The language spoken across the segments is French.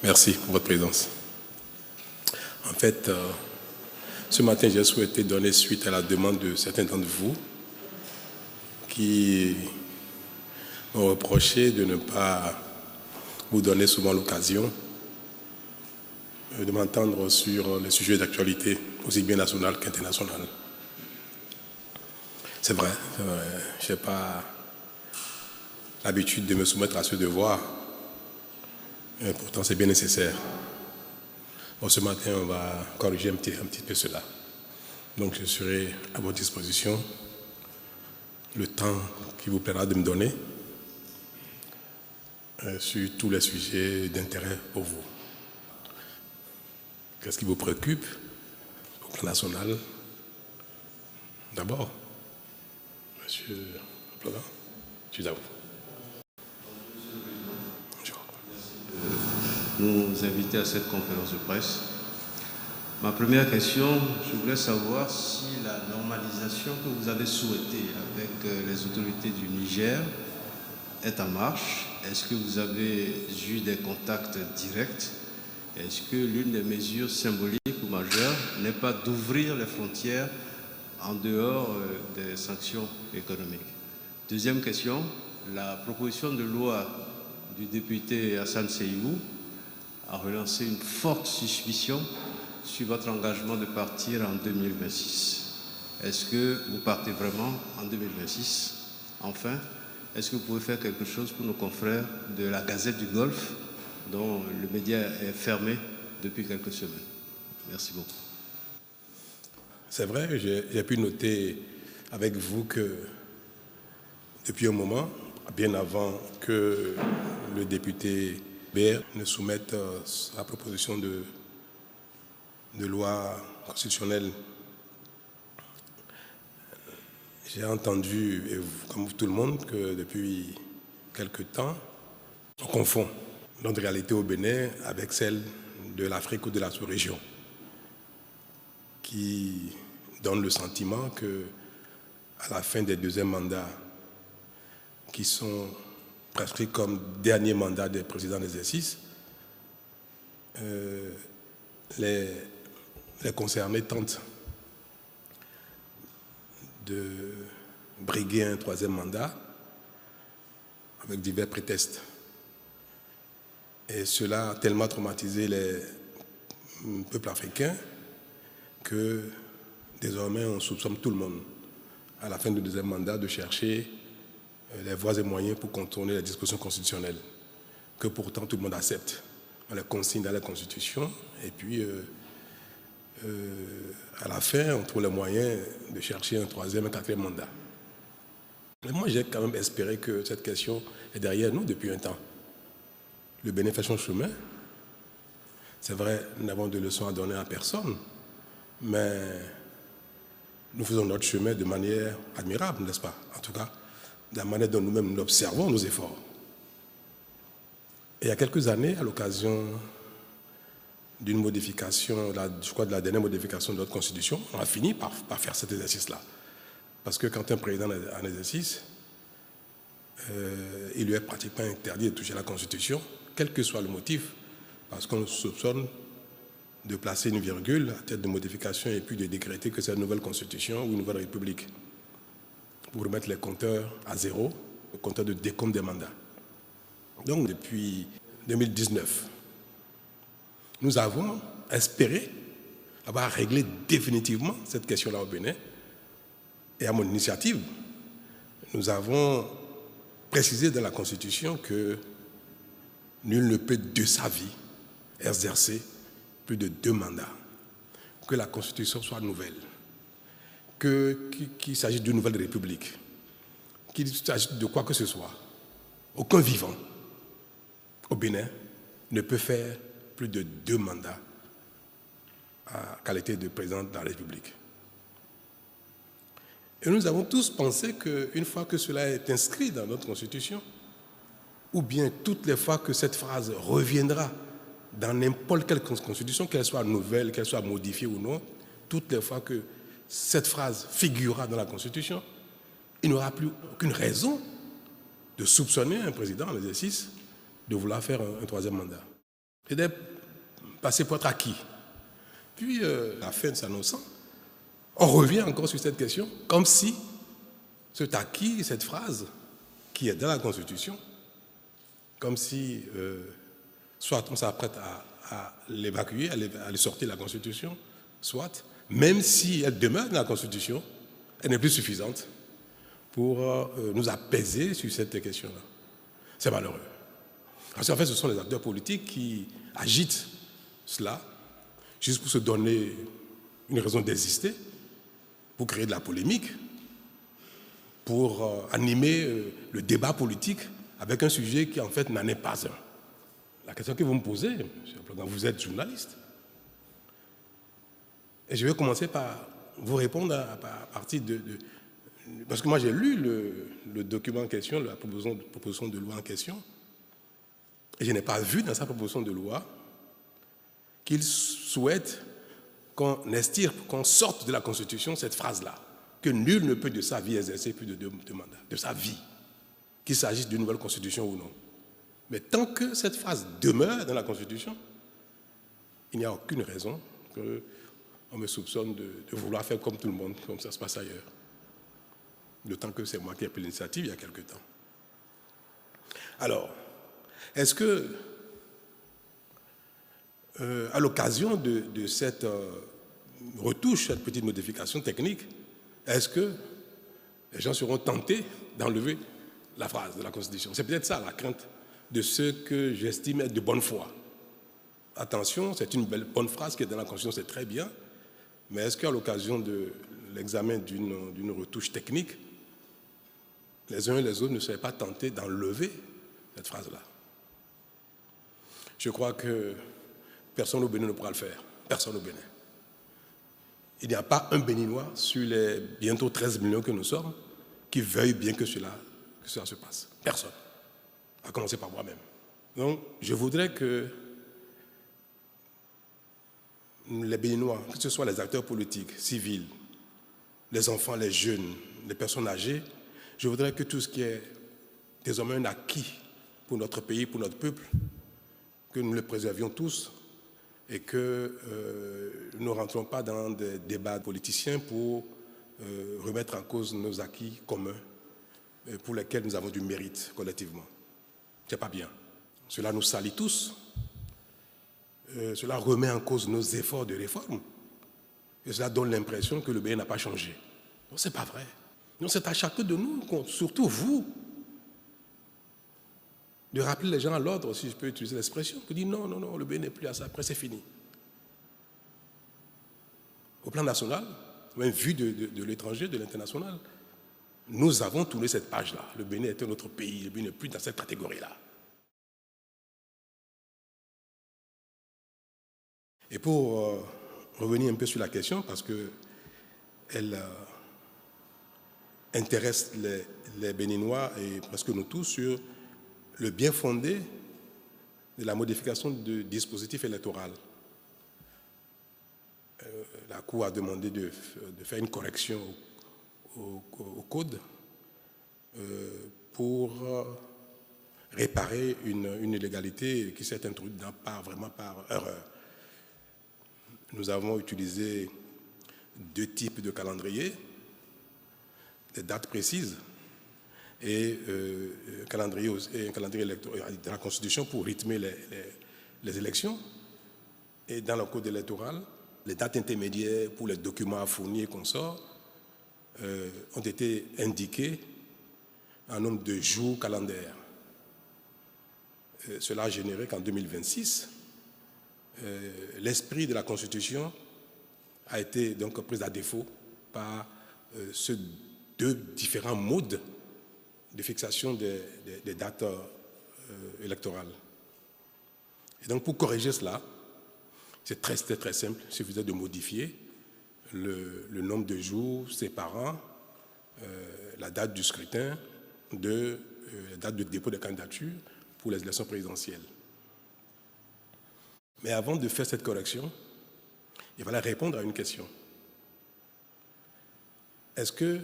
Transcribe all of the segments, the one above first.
Merci pour votre présence. En fait, ce matin, j'ai souhaité donner suite à la demande de certains d'entre vous qui m'ont reproché de ne pas vous donner souvent l'occasion de m'entendre sur les sujets d'actualité, aussi bien national qu'international. C'est vrai, je n'ai pas l'habitude de me soumettre à ce devoir, et pourtant c'est bien nécessaire. Bon, ce matin, on va corriger un petit peu cela. Donc je serai à votre disposition le temps qui vous plaira de me donner sur tous les sujets d'intérêt pour vous. Qu'est-ce qui vous préoccupe au plan national? D'abord, Monsieur Plogan, je suis à vous. Nous inviter à cette conférence de presse. Ma première question, je voulais savoir si la normalisation que vous avez souhaitée avec les autorités du Niger est en marche. Est-ce que vous avez eu des contacts directs? Est-ce que l'une des mesures symboliques ou majeures n'est pas d'ouvrir les frontières en dehors des sanctions économiques? Deuxième question, la proposition de loi du député Hassan Seïbou a relancé une forte suspicion sur votre engagement de partir en 2026. Est-ce que vous partez vraiment en 2026? Enfin, est-ce que vous pouvez faire quelque chose pour nos confrères de la Gazette du Golfe, dont le média est fermé depuis quelques semaines? Merci beaucoup. C'est vrai, j'ai pu noter avec vous que depuis un moment, bien avant que le député BR ne soumette sa proposition de loi constitutionnelle, j'ai entendu, et comme tout le monde, que depuis quelque temps, on confond notre réalité au Bénin avec celle de l'Afrique ou de la sous-région, qui donne le sentiment que, à la fin des deuxièmes mandats, qui sont prescrits comme dernier mandat des présidents d'exercice, les concernés tentent de briguer un troisième mandat avec divers prétextes. Et cela a tellement traumatisé les peuples africains que désormais on soupçonne tout le monde, à la fin du deuxième mandat, de chercher les voies et moyens pour contourner les dispositions constitutionnelles, que pourtant tout le monde accepte. On les consigne dans la Constitution, et puis à la fin, on trouve les moyens de chercher un troisième, un quatrième mandat. Mais moi, j'ai quand même espéré que cette question est derrière nous depuis un temps. Le Bénin fait son chemin. C'est vrai, nous n'avons de leçons à donner à personne, mais nous faisons notre chemin de manière admirable, n'est-ce pas? En tout cas, de la manière dont nous-mêmes nous observons nos efforts. Et il y a quelques années, à l'occasion d'une modification, je crois de la dernière modification de notre Constitution, on a fini par faire cet exercice-là. Parce que quand un président est en exercice, il lui est pratiquement interdit de toucher la Constitution, quel que soit le motif, parce qu'on soupçonne de placer une virgule à tête de modification et puis de décréter que c'est une nouvelle Constitution ou une nouvelle République, pour remettre les compteurs à zéro, le compteur de décompte des mandats. Donc, depuis 2019, nous avons espéré avoir réglé définitivement cette question-là au Bénin. Et à mon initiative, nous avons précisé dans la Constitution que nul ne peut de sa vie exercer plus de 2 mandats, que la Constitution soit nouvelle, qu'il s'agisse d'une nouvelle république, qu'il s'agisse de quoi que ce soit. Aucun vivant au Bénin ne peut faire plus de 2 mandats à qualité de président de la République. Et nous avons tous pensé qu'une fois que cela est inscrit dans notre Constitution, ou bien toutes les fois que cette phrase reviendra dans n'importe quelle Constitution, qu'elle soit nouvelle, qu'elle soit modifiée ou non, toutes les fois que cette phrase figurera dans la Constitution, il n'y aura plus aucune raison de soupçonner un président en exercice de vouloir faire un troisième mandat. C'était passé pour être acquis. Puis, la fin s'annonçant, on revient encore sur cette question, comme si cet acquis, cette phrase qui est dans la Constitution, comme si soit on s'apprête à l'évacuer, à le sortir de la Constitution, soit, même si elle demeure dans la Constitution, elle n'est plus suffisante pour nous apaiser sur cette question-là. C'est malheureux. Parce qu'en fait, ce sont les acteurs politiques qui agitent cela, juste pour se donner une raison d'exister, pour créer de la polémique, pour animer le débat politique avec un sujet qui en fait n'en est pas un. La question que vous me posez, M. Plogan, vous êtes journaliste. Et je vais commencer par vous répondre à partir de... Parce que moi j'ai lu le document en question, la proposition de loi en question, et je n'ai pas vu dans sa proposition de loi qu'il souhaite qu'on estire, qu'on sorte de la Constitution cette phrase-là, que nul ne peut de sa vie exercer plus de 2 mandats, de sa vie, qu'il s'agisse d'une nouvelle Constitution ou non. Mais tant que cette phrase demeure dans la Constitution, il n'y a aucune raison qu'on me soupçonne de vouloir faire comme tout le monde, comme ça se passe ailleurs. D'autant que c'est moi qui ai pris l'initiative il y a quelque temps. Alors, est-ce que, à l'occasion de cette retouche, cette petite modification technique, est-ce que les gens seront tentés d'enlever la phrase de la Constitution? C'est peut-être ça la crainte de ceux que j'estime être de bonne foi. Attention, c'est une bonne phrase qui est dans la Constitution, c'est très bien, mais est-ce qu'à l'occasion de l'examen d'une retouche technique, les uns et les autres ne seraient pas tentés d'enlever cette phrase-là? Je crois que personne au Bénin ne pourra le faire. Personne au Bénin. Il n'y a pas un Béninois sur les bientôt 13 millions que nous sommes qui veuille bien que cela se passe. Personne. À commencer par moi-même. Donc, je voudrais que les Béninois, que ce soit les acteurs politiques, civils, les enfants, les jeunes, les personnes âgées, je voudrais que tout ce qui est désormais un acquis pour notre pays, pour notre peuple, que nous le préservions tous et que nous ne rentrons pas dans des débats politiciens pour remettre en cause nos acquis communs pour lesquels nous avons du mérite collectivement. Ce n'est pas bien. Cela nous salit tous. Cela remet en cause nos efforts de réforme. Et cela donne l'impression que le Bénin n'a pas changé. Non, ce n'est pas vrai. Non, c'est à chacun de nous, surtout vous, de rappeler les gens à l'ordre, si je peux utiliser l'expression, pour dire non, non, non, le Bénin n'est plus à ça, après c'est fini. Au plan national, même vu de l'étranger, de l'international, nous avons tourné cette page-là. Le Bénin est un autre pays, le Bénin n'est plus dans cette catégorie-là. Et pour revenir un peu sur la question, parce qu'elle intéresse les Béninois et presque nous tous sur le bien fondé de la modification du dispositif électoral. La Cour a demandé de faire une correction au code pour réparer une illégalité qui s'est introduite vraiment par erreur. Nous avons utilisé 2 types de calendrier, des dates précises et un calendrier électoral de la Constitution pour rythmer les élections. Et dans le code électoral, les dates intermédiaires pour les documents à fournir et consorts ont été indiquées en nombre de jours calendaires. Cela a généré qu'en 2026, l'esprit de la Constitution a été donc pris à défaut par ces 2 différents modes de fixation des dates électorales. Et donc pour corriger cela, c'est très simple, il suffisait de modifier le nombre de jours séparant la date du scrutin de la date de dépôt de candidature pour les élections présidentielles. Mais avant de faire cette correction, il fallait répondre à une question. Est-ce que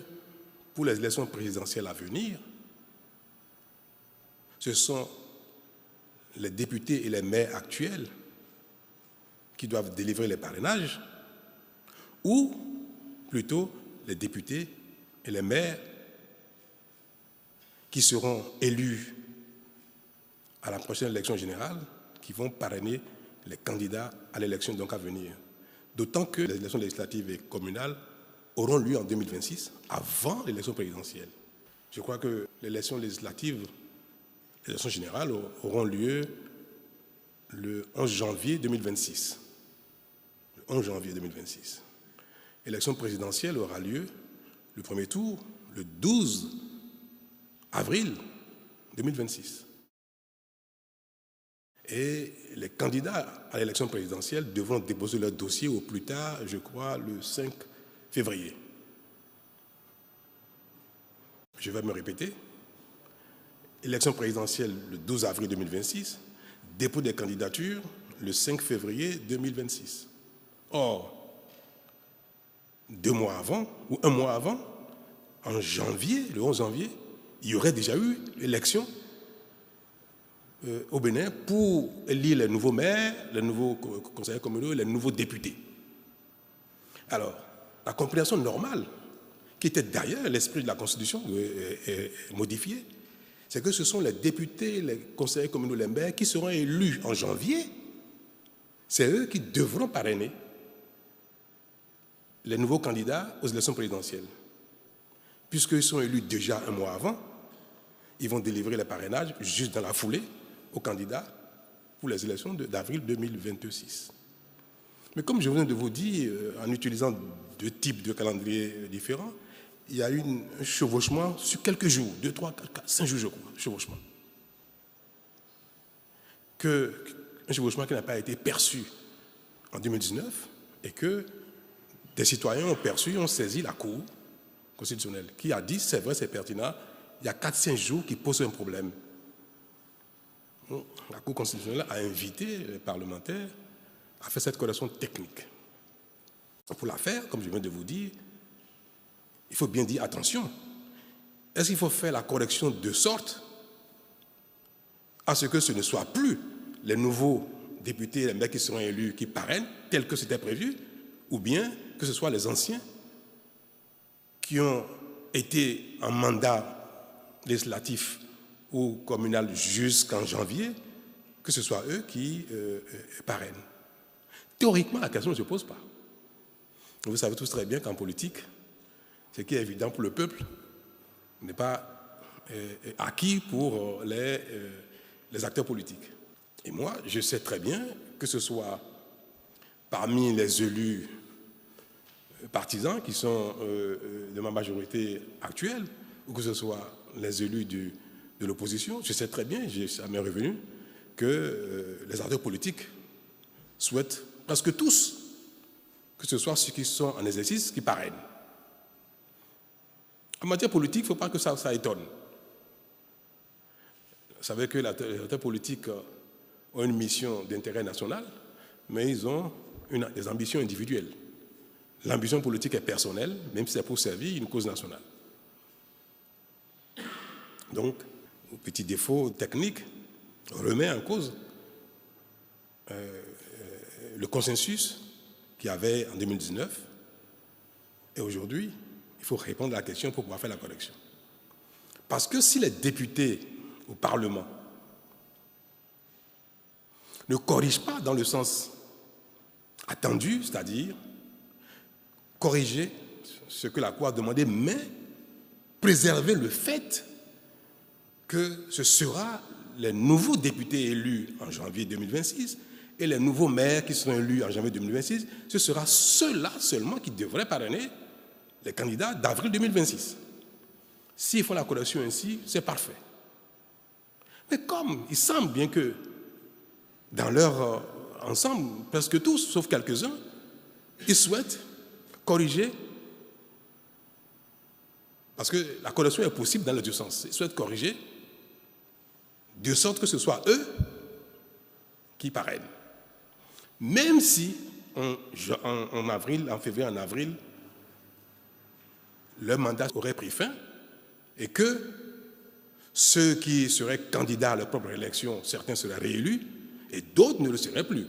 pour les élections présidentielles à venir, ce sont les députés et les maires actuels qui doivent délivrer les parrainages, ou plutôt les députés et les maires qui seront élus à la prochaine élection générale, qui vont parrainer les candidats à l'élection donc à venir. D'autant que les élections législatives et communales auront lieu en 2026, avant l'élection présidentielle. Je crois que les élections législatives, les élections générales auront lieu le 11 janvier 2026. Le 11 janvier 2026. L'élection présidentielle aura lieu, le premier tour, le 12 avril 2026. Et les candidats à l'élection présidentielle devront déposer leur dossier au plus tard, je crois, le 5 février. Je vais me répéter. Élection présidentielle le 12 avril 2026, dépôt des candidatures le 5 février 2026. Or, 2 mois avant, ou 1 mois avant, en janvier, le 11 janvier, il y aurait déjà eu l'élection au Bénin pour élire les nouveaux maires, les nouveaux conseillers communaux, les nouveaux députés. Alors, la compréhension normale, qui était derrière l'esprit de la Constitution est modifiée, c'est que ce sont les députés, les conseillers communaux, les maires qui seront élus en janvier. C'est eux qui devront parrainer les nouveaux candidats aux élections présidentielles. Puisqu'ils sont élus déjà 1 mois avant, ils vont délivrer les parrainages juste dans la foulée aux candidats pour les élections d'avril 2026. Mais comme je viens de vous dire, en utilisant 2 types de calendriers différents, il y a eu un chevauchement sur quelques jours, 2, 3, 4, 5 jours, je crois, chevauchement. Un chevauchement qui n'a pas été perçu en 2019 et que des citoyens ont perçu, ont saisi la Cour constitutionnelle qui a dit, c'est vrai, c'est pertinent, il y a 4-5 jours qui posent un problème. La Cour constitutionnelle a invité les parlementaires à faire cette correction technique. Pour la faire, comme je viens de vous dire, il faut bien dire attention. Est-ce qu'il faut faire la correction de sorte à ce que ce ne soit plus les nouveaux députés, les maires qui seront élus, qui parrainent, tel que c'était prévu, ou bien que ce soit les anciens qui ont été en mandat législatif ou communal jusqu'en janvier, que ce soit eux qui parrainent. Théoriquement, la question ne se pose pas. Vous savez tous très bien qu'en politique, ce qui est évident pour le peuple n'est pas acquis pour les acteurs politiques. Et moi, je sais très bien que ce soit parmi les élus partisans qui sont de ma majorité actuelle, ou que ce soit les élus de l'opposition, je sais très bien, ça m'est revenu, que les acteurs politiques souhaitent presque tous que ce soit ceux qui sont en exercice qui parrainent. En matière politique, il ne faut pas que ça étonne. Vous savez que les acteurs politiques ont une mission d'intérêt national, mais ils ont des ambitions individuelles. L'ambition politique est personnelle, même si c'est pour servir une cause nationale. Donc, au petit défaut technique, on remet en cause le consensus qu'il y avait en 2019. Et aujourd'hui, il faut répondre à la question pour pouvoir faire la correction. Parce que si les députés au Parlement ne corrigent pas dans le sens attendu, c'est-à-dire corriger ce que la Cour a demandé, mais préserver le fait que ce sera les nouveaux députés élus en janvier 2026 et les nouveaux maires qui seront élus en janvier 2026, ce sera ceux-là seulement qui devraient parrainer les candidats d'avril 2026. S'ils font la correction ainsi, c'est parfait. Mais comme il semble bien que dans leur ensemble, presque tous, sauf quelques-uns, ils souhaitent corriger, parce que la correction est possible dans les deux sens, ils souhaitent corriger de sorte que ce soit eux qui parrainent. Même si en février, en avril, leur mandat aurait pris fin et que Ceux qui seraient candidats à leur propre élection, certains seraient réélus et d'autres ne le seraient plus.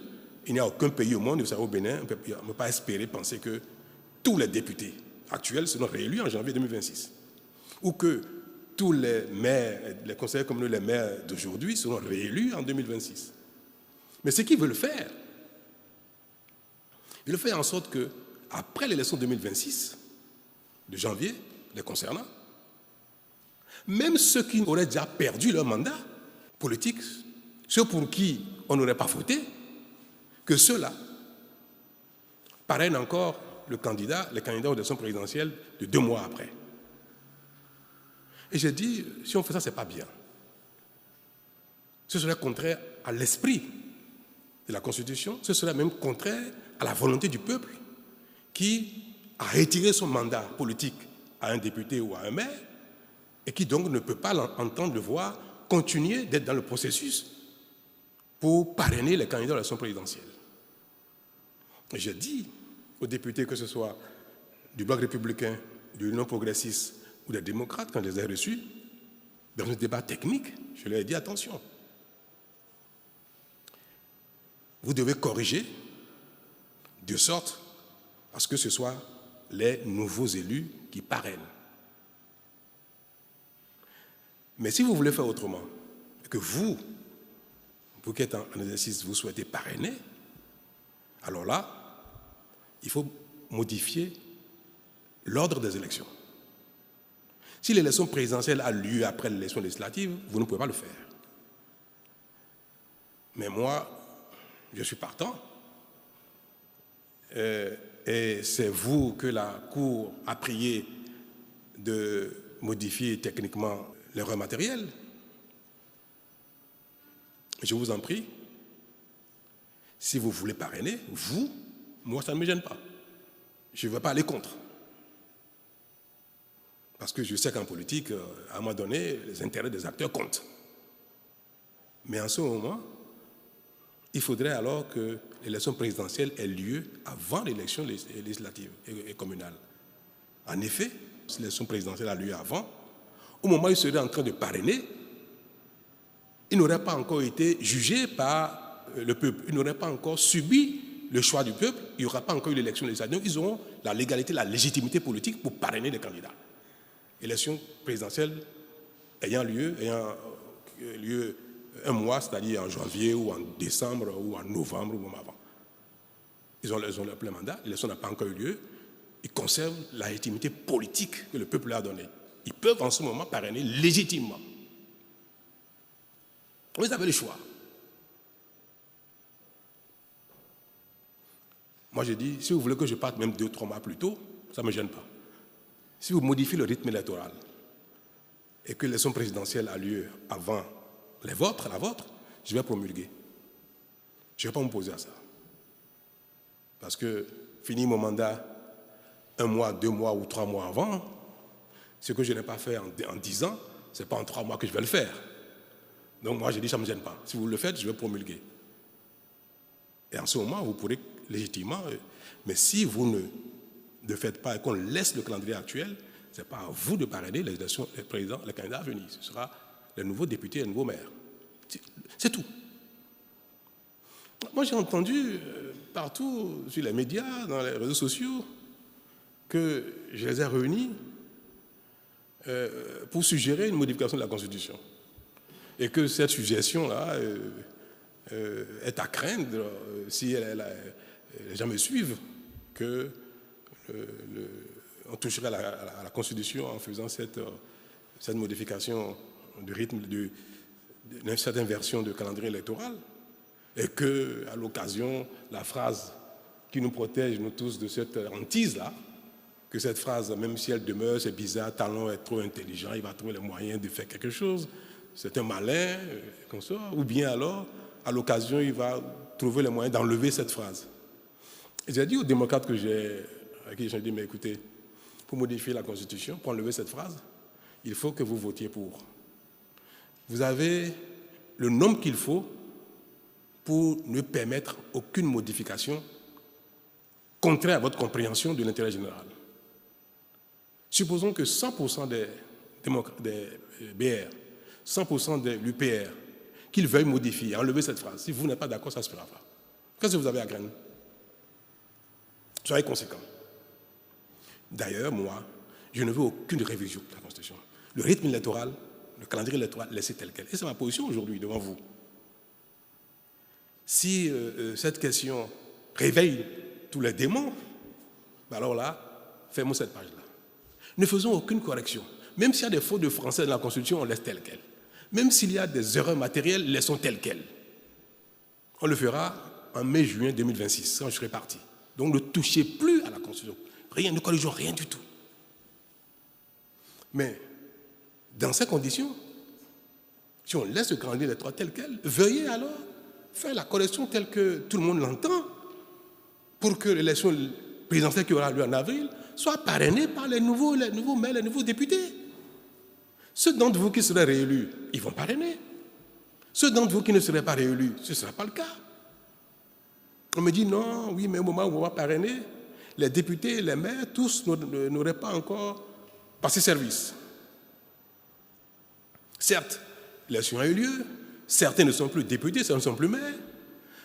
Il n'y a aucun pays au monde, vous savez, au Bénin, on ne peut pas espérer penser que tous les députés actuels seront réélus en janvier 2026. Ou que tous les maires, les conseillers communaux, les maires d'aujourd'hui seront réélus en 2026. Mais ce qu'ils veulent faire, ils veulent faire en sorte que, après l'élection 2026, de janvier, les concernant, même ceux qui auraient déjà perdu leur mandat politique, ceux pour qui on n'aurait pas voté, que ceux-là parrainent encore les candidats aux élections présidentielles de 2 mois après. Et j'ai dit, si on fait ça, ce n'est pas bien. Ce serait contraire à l'esprit de la Constitution, ce serait même contraire à la volonté du peuple qui a retiré son mandat politique à un député ou à un maire et qui donc ne peut pas entendre le voir continuer d'être dans le processus pour parrainer les candidats à l'élection présidentielle. Et j'ai dit aux députés, que ce soit du Bloc républicain, de l'Union progressiste ou des démocrates, quand je les ai reçus, dans un débat technique, je leur ai dit attention. Vous devez corriger de sorte à ce que ce soit les nouveaux élus qui parrainent. Mais si vous voulez faire autrement, et que vous qui êtes en exercice, vous souhaitez parrainer, alors là, il faut modifier l'ordre des élections. Si l'élection présidentielle a lieu après l'élection législative, vous ne pouvez pas le faire. Mais moi, je suis partant. Et c'est vous que la Cour a prié de modifier techniquement l'erreur matérielle. Je vous en prie, si vous voulez parrainer, moi ça ne me gêne pas. Je ne vais pas aller contre. Parce que je sais qu'en politique, à un moment donné, les intérêts des acteurs comptent. Mais en ce moment, il faudrait alors que l'élection présidentielle ait lieu avant l'élection législative et communale. En effet, si l'élection présidentielle a lieu avant, au moment où il serait en train de parrainer, il n'aurait pas encore été jugé par le peuple, il n'aurait pas encore subi le choix du peuple, il n'y aura pas encore eu l'élection législative. Ils auront la légalité, la légitimité politique pour parrainer les candidats. Élection présidentielle ayant lieu un mois, c'est-à-dire en janvier ou en décembre ou en novembre ou même avant. Ils ont leur plein mandat, l'élection n'a pas encore eu lieu, ils conservent la légitimité politique que le peuple leur a donnée. Ils peuvent en ce moment parrainer légitimement. Vous avez le choix. Moi, je dis, si vous voulez que je parte même 2-3 mois plus tôt, ça ne me gêne pas. Si vous modifiez le rythme électoral et que l'élection présidentielle a lieu avant la vôtre, je vais promulguer. Je ne vais pas m'opposer à ça. Parce que finir mon mandat 1 mois, 2 mois ou 3 mois avant, ce que je n'ai pas fait en 10 ans, ce n'est pas en 3 mois que je vais le faire. Donc moi, je dis, ça ne me gêne pas. Si vous le faites, je vais promulguer. Et en ce moment, vous pourrez légitimement... Mais si vous ne le faites pas et qu'on laisse le calendrier actuel, ce n'est pas à vous de parrainer les candidats à venir. Ce sera les nouveaux députés et les nouveaux maires. C'est tout. Moi, j'ai entendu partout sur les médias, dans les réseaux sociaux, que je les ai réunis pour suggérer une modification de la Constitution. Et que cette suggestion-là est à craindre, si les gens me suivent, qu'on toucherait à la Constitution en faisant cette modification du rythme d'une certaine version de calendrier électoral. Et qu'à l'occasion, la phrase qui nous protège, nous tous, de cette hantise-là, que cette phrase, même si elle demeure, c'est bizarre, Talon est trop intelligent, il va trouver les moyens de faire quelque chose, c'est un malin, comme ça, ou bien alors, à l'occasion, il va trouver les moyens d'enlever cette phrase. Et j'ai dit aux démocrates à qui j'ai dit, mais écoutez, pour modifier la Constitution, pour enlever cette phrase, il faut que vous votiez pour. Vous avez le nombre qu'il faut pour ne permettre aucune modification contraire à votre compréhension de l'intérêt général. Supposons que 100% des BR 100% de l'UPR, qu'il veuille modifier, enlever cette phrase. Si vous n'êtes pas d'accord, ça ne se fera pas. Qu'est-ce que vous avez à craindre? Soyez conséquents. D'ailleurs, moi, je ne veux aucune révision de la Constitution. Le rythme électoral, le calendrier électoral, laissez tel quel. Et c'est ma position aujourd'hui devant vous. Si cette question réveille tous les démons, alors là, fermons cette page-là. Ne faisons aucune correction. Même s'il y a des fautes de français dans la Constitution, on laisse tel quel. Même s'il y a des erreurs matérielles, laissons tel quel. On le fera en mai-juin 2026, quand je serai parti. Donc ne touchez plus à la Constitution. Rien, ne corrigeons rien du tout. Mais, dans ces conditions, si on laisse le calendrier électoral tel quel, veuillez alors faire la correction telle que tout le monde l'entend pour que l'élection présidentielle qui aura lieu en avril soit parrainée par les nouveaux maires, les nouveaux députés. Ceux d'entre vous qui seraient réélus, ils vont parrainer. Ceux d'entre vous qui ne seraient pas réélus, ce ne sera pas le cas. On me dit non, oui, mais au moment où on va parrainer, les députés, les maires, tous n'auraient pas encore passé service. Certes, l'élection a eu lieu, certains ne sont plus députés, certains ne sont plus maires,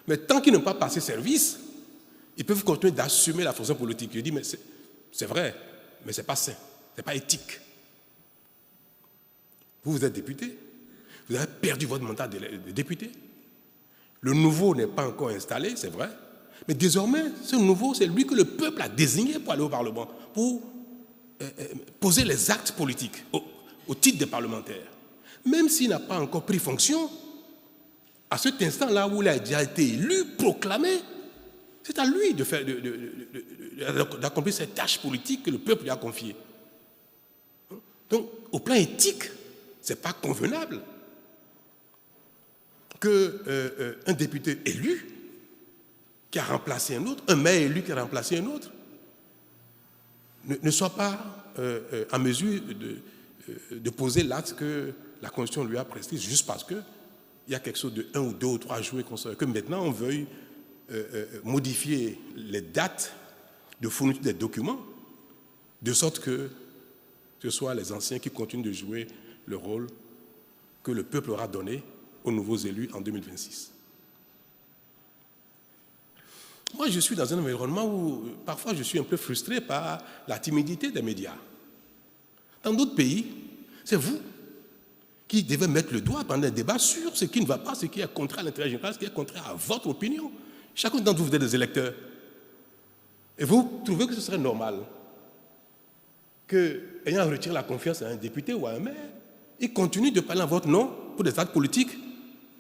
mais tant qu'ils n'ont pas passé service, ils peuvent continuer d'assumer la fonction politique. Je dis, mais c'est vrai, mais ce n'est pas sain, ce n'est pas éthique. Vous êtes député, vous avez perdu votre mandat de député. Le nouveau n'est pas encore installé, c'est vrai, mais désormais, ce nouveau, c'est lui que le peuple a désigné pour aller au Parlement, pour poser les actes politiques au titre des parlementaires. Même s'il n'a pas encore pris fonction, à cet instant-là où il a déjà été élu, proclamé, c'est à lui d'accomplir cette tâche politique que le peuple lui a confiée. Donc, au plan éthique, ce n'est pas convenable qu'un député élu qui a remplacé un autre, un maire élu qui a remplacé un autre, ne soit pas en mesure de poser l'acte que la Constitution lui a prescrit juste parce qu'il y a quelque chose de 1 ou 2 ou 3 jours que maintenant on veuille modifier les dates de fourniture des documents de sorte que ce soit les anciens qui continuent de jouer le rôle que le peuple aura donné aux nouveaux élus en 2026. Moi, je suis dans un environnement où parfois je suis un peu frustré par la timidité des médias. Dans d'autres pays, c'est vous qui devez mettre le doigt pendant un débat sur ce qui ne va pas, ce qui est contraire à l'intérêt général, ce qui est contraire à votre opinion. Chacun d'entre vous, vous êtes des électeurs. Et vous trouvez que ce serait normal que, ayant retiré la confiance à un député ou à un maire, il continue de parler en votre nom pour des actes politiques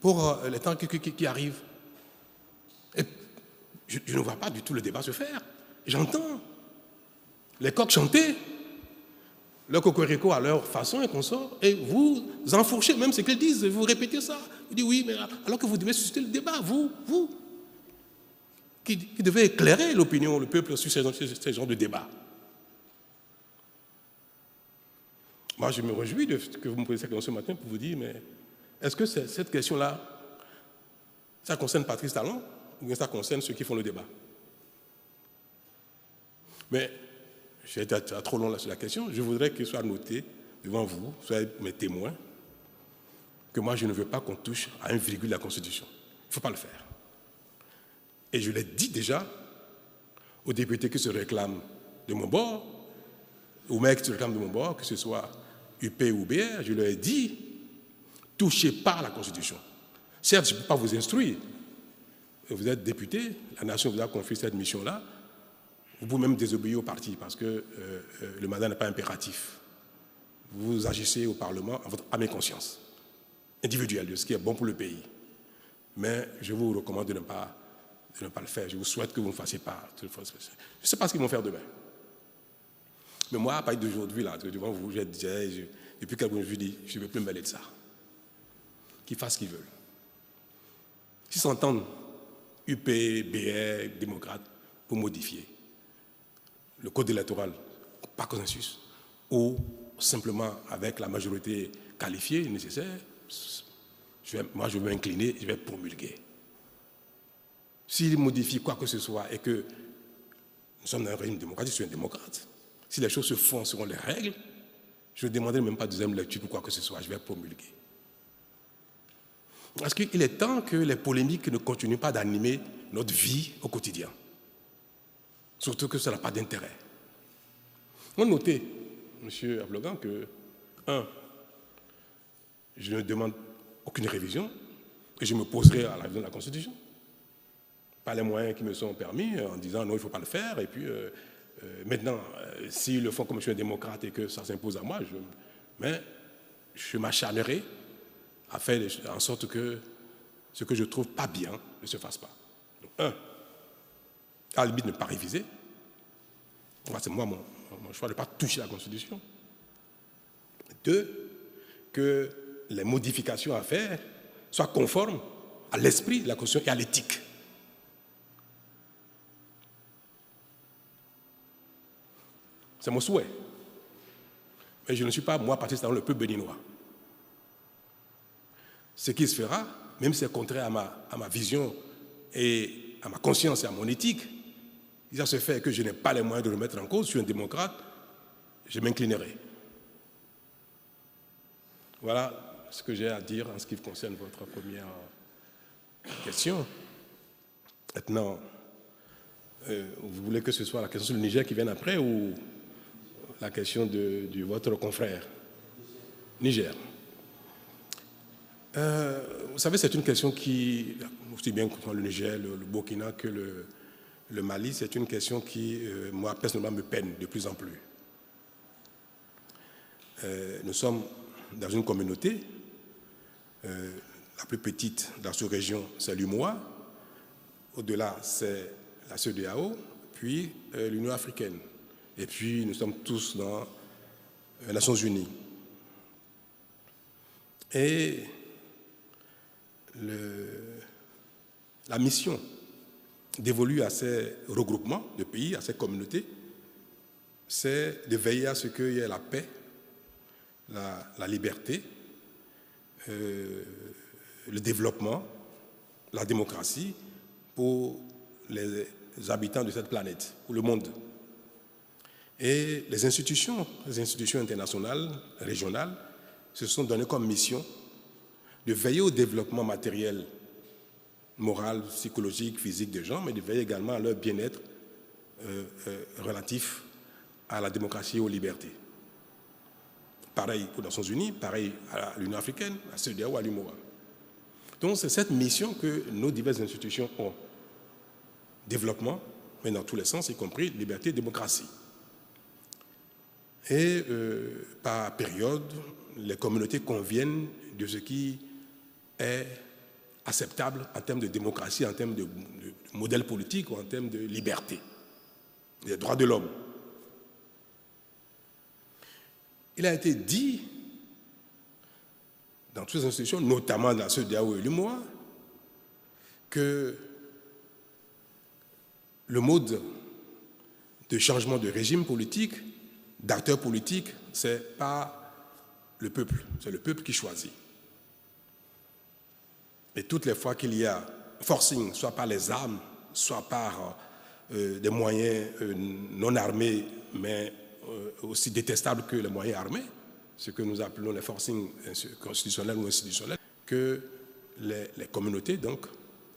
pour les temps qui arrivent. Et je ne vois pas du tout le débat se faire. J'entends les coqs chanter, le cocorico à leur façon et consort, et vous enfourchez même ce qu'ils disent, vous répétez ça. Vous dites oui, mais alors que vous devez susciter le débat, vous qui devez éclairer l'opinion, le peuple sur ces genres de débats. Moi, je me réjouis de que vous me posiez cette question ce matin pour vous dire, mais est-ce que cette question-là, ça concerne Patrice Talon ou bien ça concerne ceux qui font le débat? Mais j'ai été trop long là sur la question. Je voudrais qu'il soit noté devant vous, soyez mes témoins, que moi, je ne veux pas qu'on touche à une virgule de la Constitution. Il ne faut pas le faire. Et je l'ai dit déjà aux députés qui se réclament de mon bord, aux maires qui se réclament de mon bord, que ce soit UP ou BR, je leur ai dit, touchez pas à la Constitution. Certes, je ne peux pas vous instruire. Vous êtes député, la nation vous a confié cette mission-là. Vous pouvez même désobéir au parti parce que le mandat n'est pas impératif. Vous agissez au Parlement à votre âme et conscience individuelle de ce qui est bon pour le pays. Mais je vous recommande de ne pas le faire. Je vous souhaite que vous ne fassiez pas. Je ne sais pas ce qu'ils vont faire demain. Mais moi, à partir d'aujourd'hui, là, devant vous, depuis quelques jours, je dis, je ne veux plus me mêler de ça. Qu'ils fassent ce qu'ils veulent. S'ils s'entendent, UP, BR, démocrates, pour modifier le code électoral par consensus, ou simplement avec la majorité qualifiée nécessaire, moi je vais m'incliner, je vais promulguer. S'ils modifient quoi que ce soit et que nous sommes dans un régime démocratique, je suis un démocrate, si les choses se font selon les règles, je ne demanderai même pas de deuxième lecture pour quoi que ce soit, je vais promulguer. Parce qu'il est temps que les polémiques ne continuent pas d'animer notre vie au quotidien. Surtout que ça n'a pas d'intérêt. On notait, M. Ablogan, que, je ne demande aucune révision et je me poserai à la révision de la Constitution. Pas les moyens qui me sont permis en disant non, il ne faut pas le faire. Et puis, maintenant, s'ils le font comme je suis un démocrate et que ça s'impose à moi, je m'acharnerai à faire en sorte que ce que je ne trouve pas bien ne se fasse pas. Donc, à la limite, ne pas réviser. C'est moi mon choix de ne pas toucher la Constitution. 2, que les modifications à faire soient conformes à l'esprit de la Constitution et à l'éthique. C'est mon souhait. Mais je ne suis pas, moi, parti dans le peuple béninois. Ce qui se fera, même si c'est contraire à ma vision et à ma conscience et à mon éthique, il va se faire que je n'ai pas les moyens de le mettre en cause, je suis un démocrate, je m'inclinerai. Voilà ce que j'ai à dire en ce qui concerne votre première question. Maintenant, vous voulez que ce soit la question sur le Niger qui vienne après ou la question de votre confrère Niger? Vous savez, c'est une question qui, aussi bien que le Niger, le Burkina que le Mali, c'est une question qui, moi, personnellement, me peine de plus en plus. Nous sommes dans une communauté, la plus petite dans cette région, c'est l'UMOA. Au-delà, c'est la CEDEAO, puis l'Union africaine. Et puis, nous sommes tous dans les Nations unies. Et la mission dévolue à ces regroupements de pays, à ces communautés, c'est de veiller à ce qu'il y ait la paix, la liberté, le développement, la démocratie pour les habitants de cette planète, pour le monde. Et les institutions internationales, régionales, se sont données comme mission de veiller au développement matériel, moral, psychologique, physique des gens, mais de veiller également à leur bien-être relatif à la démocratie et aux libertés. Pareil aux Nations Unies, pareil à l'Union africaine, à CEDEAO, à l'UMOA. Donc c'est cette mission que nos diverses institutions ont. Développement, mais dans tous les sens, y compris liberté et démocratie. Et par période, les communautés conviennent de ce qui est acceptable en termes de démocratie, en termes de modèle politique ou en termes de liberté, des droits de l'homme. Il a été dit dans toutes les institutions, notamment dans la CEDEAO et l'UMOA, que le mode de changement de régime politique, d'acteurs politiques, ce n'est pas le peuple, c'est le peuple qui choisit. Et toutes les fois qu'il y a forcing, soit par les armes, soit par des moyens non armés, mais aussi détestables que les moyens armés, ce que nous appelons les forcing constitutionnels ou institutionnels, que les communautés donc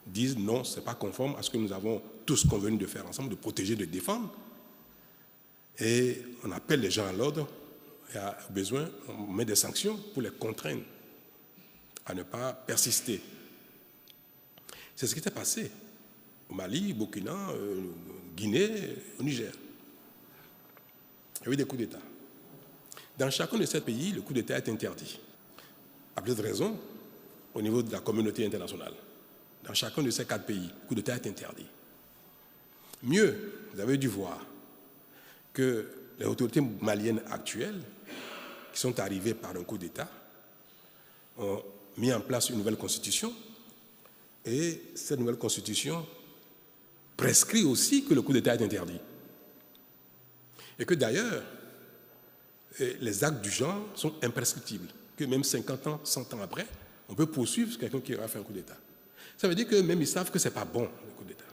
disent non, ce n'est pas conforme à ce que nous avons tous convenu de faire ensemble, de protéger, de défendre. Et on appelle les gens à l'ordre et à besoin, on met des sanctions pour les contraindre à ne pas persister. C'est ce qui s'est passé au Mali, au Burkina, Guinée, au Niger. Il y a eu des coups d'État. Dans chacun de ces pays, le coup d'État est interdit. À plus de raison, au niveau de la communauté internationale. Dans chacun de ces 4 pays, le coup d'État est interdit. Mieux, vous avez dû voir que les autorités maliennes actuelles, qui sont arrivées par un coup d'État, ont mis en place une nouvelle constitution. Et cette nouvelle constitution prescrit aussi que le coup d'État est interdit. Et que d'ailleurs, les actes du genre sont imprescriptibles. Que même 50 ans, 100 ans après, on peut poursuivre quelqu'un qui aura fait un coup d'État. Ça veut dire que même ils savent que ce n'est pas bon, le coup d'État.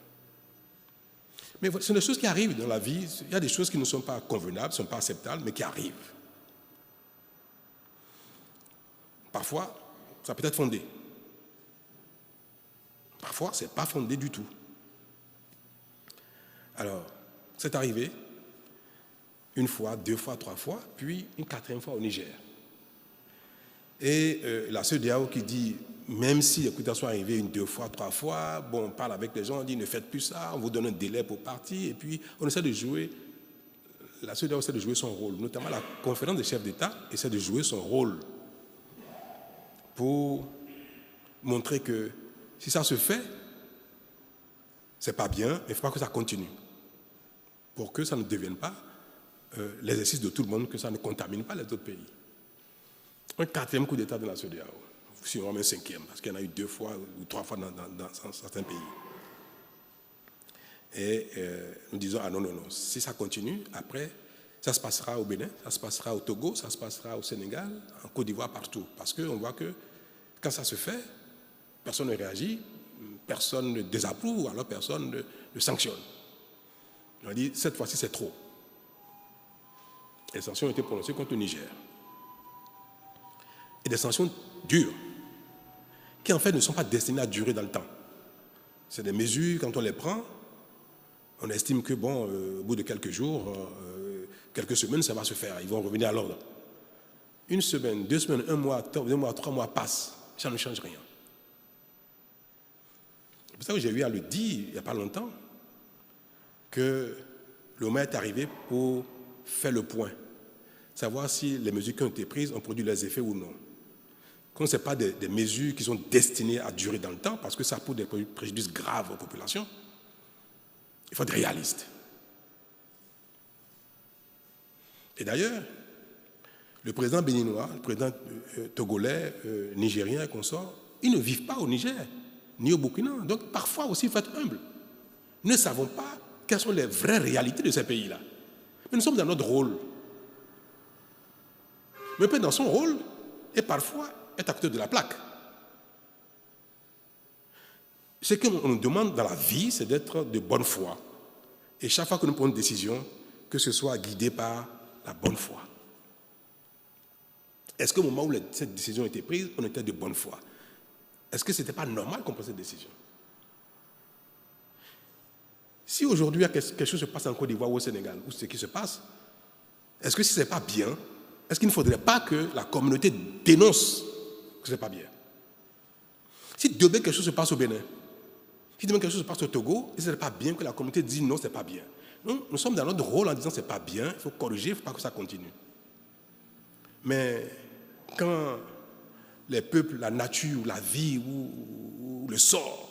Mais ce sont des choses qui arrivent dans la vie. Il y a des choses qui ne sont pas convenables, ne sont pas acceptables, mais qui arrivent. Parfois, ça peut être fondé. parfois, ce n'est pas fondé du tout. Alors, c'est arrivé une fois, 2 fois, 3 fois, puis une 4e fois au Niger. Et la CEDEAO qui dit, même si les coups sont arrivés 1, 2 fois, 3 fois, bon, on parle avec les gens, on dit ne faites plus ça, on vous donne un délai pour partir, et puis on essaie de jouer, la CEDEAO essaie de jouer son rôle, notamment la conférence des chefs d'État essaie de jouer son rôle pour montrer que si ça se fait, c'est pas bien, mais il ne faut pas que ça continue, pour que ça ne devienne pas l'exercice de tout le monde, que ça ne contamine pas les autres pays. Un 4e coup d'État de la CEDEAO, sinon même un 5e, parce qu'il y en a eu 2 fois ou 3 fois dans certains pays. Et nous disons, ah non, si ça continue, après, ça se passera au Bénin, ça se passera au Togo, ça se passera au Sénégal, en Côte d'Ivoire, partout. Parce qu'on voit que quand ça se fait, personne ne réagit, personne ne désapprouve, alors personne ne sanctionne. On dit, cette fois-ci, c'est trop. Les sanctions ont été prononcées contre le Niger. Et des sanctions dures, qui en fait ne sont pas destinées à durer dans le temps. C'est des mesures, quand on les prend, on estime que, bon, au bout de quelques jours, quelques semaines, ça va se faire, ils vont revenir à l'ordre. 1 semaine, 2 semaines, 1 mois, 2 mois, 3 mois passent, ça ne change rien. C'est pour ça que j'ai eu à le dire, il n'y a pas longtemps, que le moment est arrivé pour faire le point, savoir si les mesures qui ont été prises ont produit leurs effets ou non. Comme ce n'est pas des mesures qui sont destinées à durer dans le temps, parce que ça pose des préjudices graves aux populations, il faut être réaliste. Et d'ailleurs, le président béninois, le président togolais, nigérien et consorts, ils ne vivent pas au Niger, ni au Burkina. Donc parfois aussi, il faut être humble. Nous ne savons pas quelles sont les vraies réalités de ces pays-là. Mais nous sommes dans notre rôle. Mais peut-être dans son rôle, et parfois, être acteur de la plaque. Ce qu'on nous demande dans la vie, c'est d'être de bonne foi. Et chaque fois que nous prenons une décision, que ce soit guidé par la bonne foi. Est-ce qu'au moment où cette décision a été prise, on était de bonne foi? Est-ce que ce n'était pas normal qu'on prenne cette décision? Si aujourd'hui quelque chose se passe en Côte d'Ivoire ou au Sénégal, ou ce qui se passe, est-ce que si ce n'est pas bien, est-ce qu'il ne faudrait pas que la communauté dénonce que ce n'est pas bien? Si demain quelque chose se passe au Bénin, si demain quelque chose se passe au Togo, ce n'est pas bien que la communauté dise non, ce n'est pas bien. Non, nous sommes dans notre rôle en disant ce n'est pas bien, il faut corriger, il ne faut pas que ça continue. Mais quand les peuples, la nature, la vie ou le sort,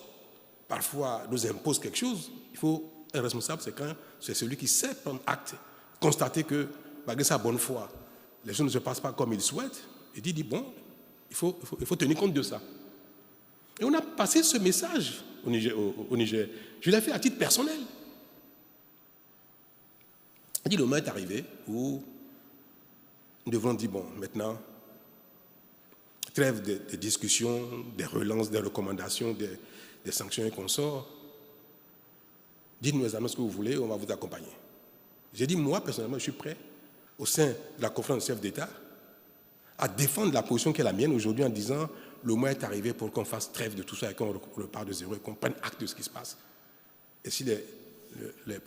parfois nous imposent quelque chose, il faut être responsable, c'est celui qui sait prendre acte, constater que, malgré sa bonne foi, les choses ne se passent pas comme il souhaite, et dit bon, il faut tenir compte de ça. Et on a passé ce message au Niger. Je l'ai fait à titre personnel. Il dit le moment est arrivé où nous devons dire bon, maintenant, trêve des discussions, des relances, des recommandations, des sanctions et consorts. Dites-nous exactement ce que vous voulez, on va vous accompagner. J'ai dit, moi, personnellement, je suis prêt, au sein de la conférence des chefs d'État, à défendre la position qui est la mienne aujourd'hui en disant le moment est arrivé pour qu'on fasse trêve de tout ça et qu'on repart de zéro et qu'on prenne acte de ce qui se passe. Et si les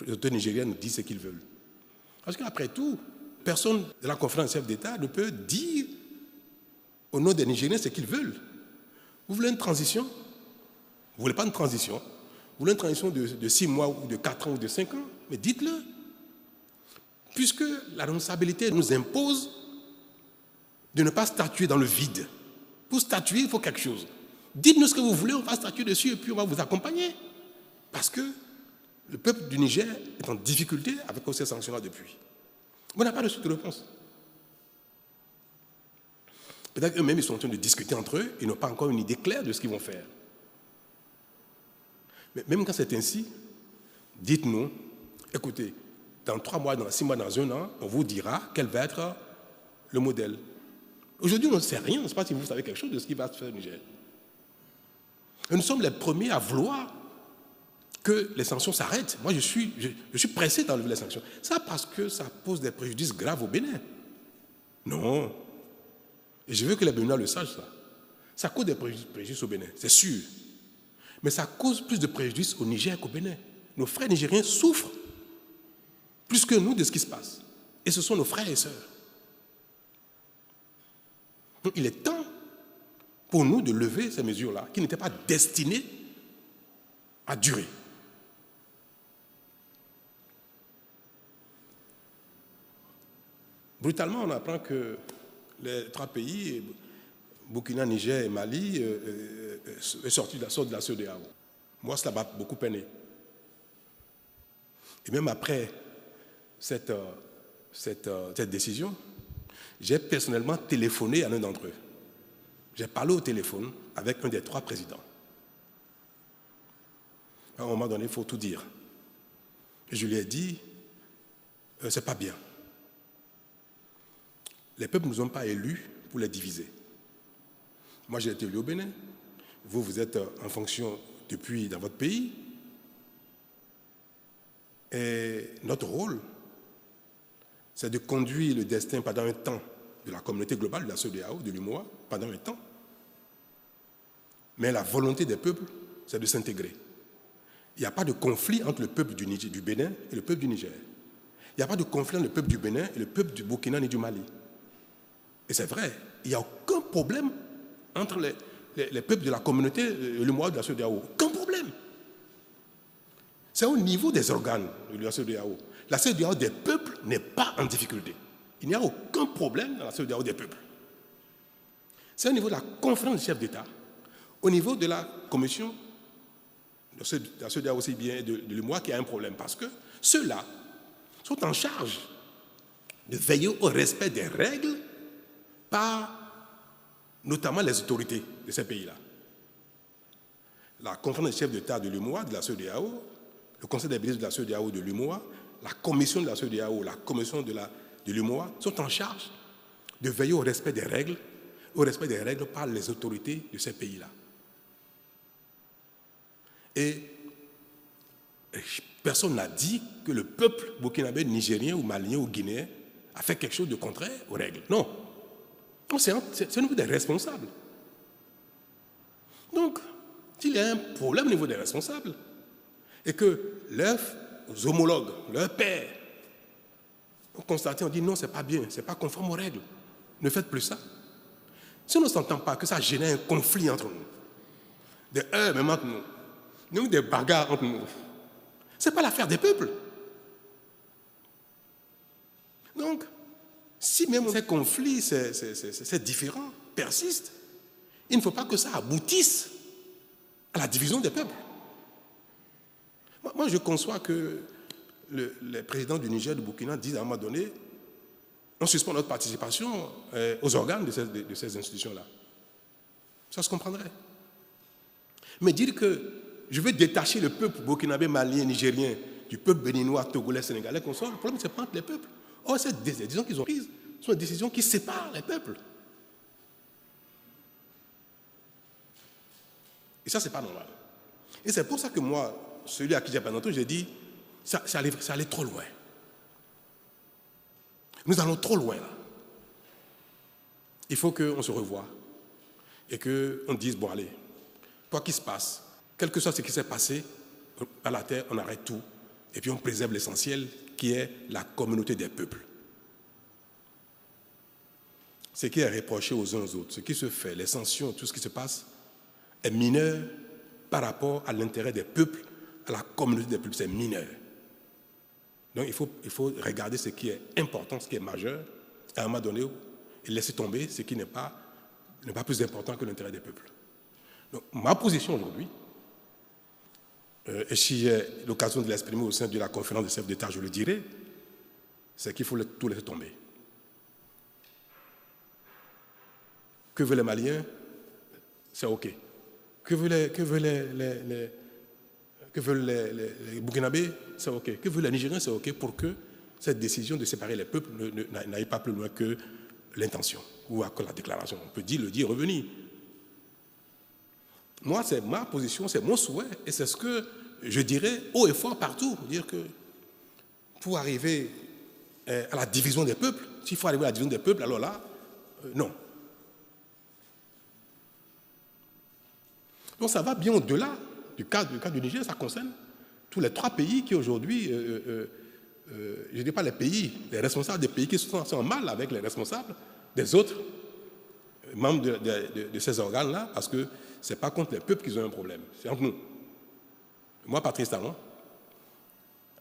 autorités nigériennes nous disent ce qu'ils veulent. Parce qu'après tout, personne de la conférence des chefs d'État ne peut dire au nom des Nigériens ce qu'ils veulent. Vous voulez une transition? Vous ne voulez pas une transition? Vous voulez une transition de 6 mois ou de 4 ans ou de 5 ans? Mais dites-le. Puisque la responsabilité nous impose de ne pas statuer dans le vide. Pour statuer, il faut quelque chose. Dites-nous ce que vous voulez, on va statuer dessus et puis on va vous accompagner. Parce que le peuple du Niger est en difficulté avec ces sanctions-là depuis. On n'a pas reçu de réponse. Peut-être qu'eux-mêmes, ils sont en train de discuter entre eux, ils n'ont pas encore une idée claire de ce qu'ils vont faire. Mais même quand c'est ainsi, dites-nous, écoutez, dans 3 mois, dans 6 mois, dans 1 an, on vous dira quel va être le modèle. Aujourd'hui, on ne sait rien, on ne sait pas si vous savez quelque chose de ce qui va se faire au Niger. Et nous sommes les premiers à vouloir que les sanctions s'arrêtent. Moi, je suis pressé d'enlever les sanctions. Ça parce que ça pose des préjudices graves au Bénin. Non. Et je veux que les Béninois le sachent, ça. Ça cause des préjudices au Bénin, c'est sûr. Mais ça cause plus de préjudice au Niger qu'au Bénin. Nos frères nigériens souffrent plus que nous de ce qui se passe. Et ce sont nos frères et sœurs. Donc il est temps pour nous de lever ces mesures-là qui n'étaient pas destinées à durer. Brutalement, on apprend que les 3 pays, Burkina, Niger et Mali, sortent de la CEDEAO. Moi, cela m'a beaucoup peiné. Et même après cette décision, j'ai personnellement téléphoné à l'un d'entre eux. J'ai parlé au téléphone avec un des 3 présidents. À un moment donné, il faut tout dire. Et je lui ai dit, c'est pas bien. Les peuples ne nous ont pas élus pour les diviser. Moi, j'ai été élu au Bénin. Vous, vous êtes en fonction depuis dans votre pays. Et notre rôle, c'est de conduire le destin pendant un temps de la communauté globale, de la CEDEAO, de l'UMOA, pendant un temps. Mais la volonté des peuples, c'est de s'intégrer. Il n'y a pas de conflit entre le peuple du Bénin et le peuple du Niger. Il n'y a pas de conflit entre le peuple du Bénin et le peuple du Burkina ni du Mali. Et c'est vrai, il n'y a aucun problème entre les peuples de la communauté, le mois de la CEDEAO. Aucun problème. C'est au niveau des organes de la CEDEAO. La CEDEAO des peuples n'est pas en difficulté. Il n'y a aucun problème dans la CEDEAO des peuples. C'est au niveau de la conférence des chefs d'État, au niveau de la commission de la CEDEAO aussi bien de l'UMOA qu'il y a un problème. Parce que ceux-là sont en charge de veiller au respect des règles par notamment les autorités de ces pays-là. La conférence des chefs d'État de l'UMOA, de la CEDEAO, le conseil des ministres de la CEDEAO de l'UMOA, la commission de la CEDEAO, la commission de l'UMOA sont en charge de veiller au respect des règles par les autorités de ces pays-là. Et personne n'a dit que le peuple burkinabé, nigérien ou malien ou guinéen a fait quelque chose de contraire aux règles. Non. C'est au niveau des responsables. Donc, s'il y a un problème au niveau des responsables, et que leurs homologues, leurs pairs, ont constaté, on dit non, c'est pas bien, c'est pas conforme aux règles. Ne faites plus ça. Si on ne s'entend pas que ça génère un conflit entre nous, des heurts même entre nous, des bagarres entre nous, ce n'est pas l'affaire des peuples. Donc, si même ces conflits, ces différends persistent, il ne faut pas que ça aboutisse à la division des peuples. Moi, je conçois que les présidents du Niger, du Burkina disent à un moment donné, on suspend notre participation aux organes de ces institutions-là. Ça se comprendrait. Mais dire que je veux détacher le peuple burkinabé, malien, nigérien du peuple béninois, togolais, sénégalais, qu'on soit, le problème, c'est pas entre les peuples. Or, ces décisions qu'ils ont prises sont des décisions qui séparent les peuples. Et ça, c'est pas normal. Et c'est pour ça que moi, celui à qui j'ai parlé, j'ai dit, ça allait trop loin. Nous allons trop loin là. Il faut qu'on se revoie et qu'on dise, bon allez, quoi qu'il se passe, quel que soit ce qui s'est passé à la terre, on arrête tout et puis on préserve l'essentiel qui est la communauté des peuples. Ce qui est reproché aux uns aux autres, ce qui se fait, les sanctions, tout ce qui se passe, est mineur par rapport à l'intérêt des peuples, à la communauté des peuples, c'est mineur. Donc il faut regarder ce qui est important, ce qui est majeur, à un moment donné, et laisser tomber ce qui n'est pas plus important que l'intérêt des peuples. Donc ma position aujourd'hui, et si j'ai l'occasion de l'exprimer au sein de la conférence des chefs d'État, je le dirai, c'est qu'il faut tout laisser tomber. Que veulent les Maliens? C'est OK. Que veulent les Burkinabés? C'est OK. Que veulent les Nigériens? C'est OK pour que cette décision de séparer les peuples n'aille pas plus loin que l'intention ou que la déclaration. On peut le dire, revenir. Moi, c'est ma position, c'est mon souhait, et c'est ce que je dirais haut et fort partout. Dire que pour arriver à la division des peuples, s'il faut arriver à la division des peuples, alors là, non. Donc ça va bien au-delà du cas du Niger, ça concerne tous les 3 pays qui aujourd'hui, je ne dis pas les pays, les responsables des pays qui sont en mal avec les responsables des autres membres de ces organes-là, parce que ce n'est pas contre les peuples qu'ils ont un problème, c'est entre nous. Moi, Patrice Talon,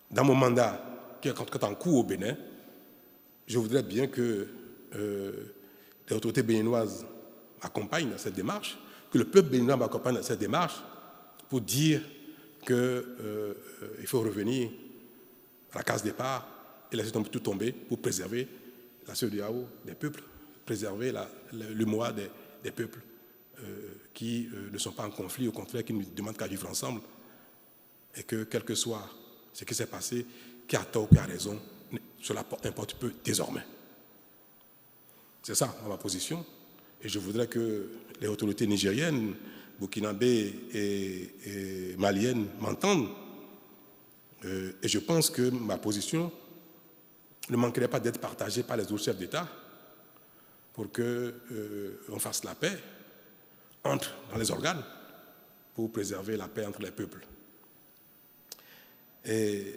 dans mon mandat qui est en cours au Bénin, je voudrais bien que les autorités béninoises m'accompagnent dans cette démarche, que le peuple béninois m'accompagne dans cette démarche pour dire qu'il faut revenir à la case départ et laisser tout tomber pour préserver la CEDEAO des peuples, préserver l'UMOA des peuples qui ne sont pas en conflit, au contraire, qui ne demandent qu'à vivre ensemble. Et que, quel que soit ce qui s'est passé, qui a tort ou qui a raison, cela importe peu désormais. C'est ça ma position. Et je voudrais que les autorités nigériennes, burkinabées et maliennes m'entendent. Et je pense que ma position ne manquerait pas d'être partagée par les autres chefs d'État pour qu'on fasse la paix dans les organes pour préserver la paix entre les peuples. Et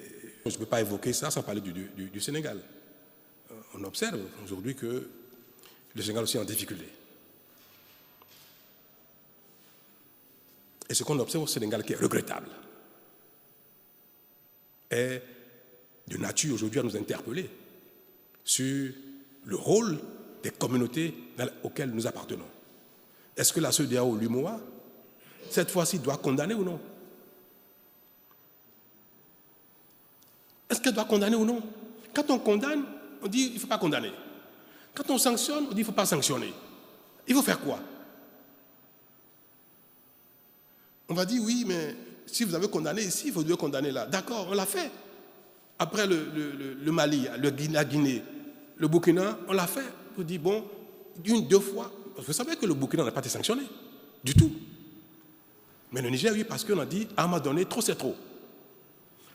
je ne peux pas évoquer ça sans parler du Sénégal. On observe aujourd'hui que le Sénégal aussi est en difficulté. Et ce qu'on observe au Sénégal qui est regrettable est de nature aujourd'hui à nous interpeller sur le rôle des communautés auxquelles nous appartenons. Est-ce que la CEDEAO ou l'UMOA, cette fois-ci, doit condamner ou non? Est-ce qu'elle doit condamner ou non? Quand on condamne, on dit qu'il ne faut pas condamner. Quand on sanctionne, on dit qu'il ne faut pas sanctionner. Il faut faire quoi? On va dire oui, mais si vous avez condamné ici, vous devez condamner là. D'accord, on l'a fait. Après le Mali, la Guinée, le Burkina, on l'a fait. On dit bon, 1, 2 fois. Vous savez que le Burkina n'a pas été sanctionné du tout. Mais le Niger, oui, parce qu'on a dit à un moment donné, trop c'est trop.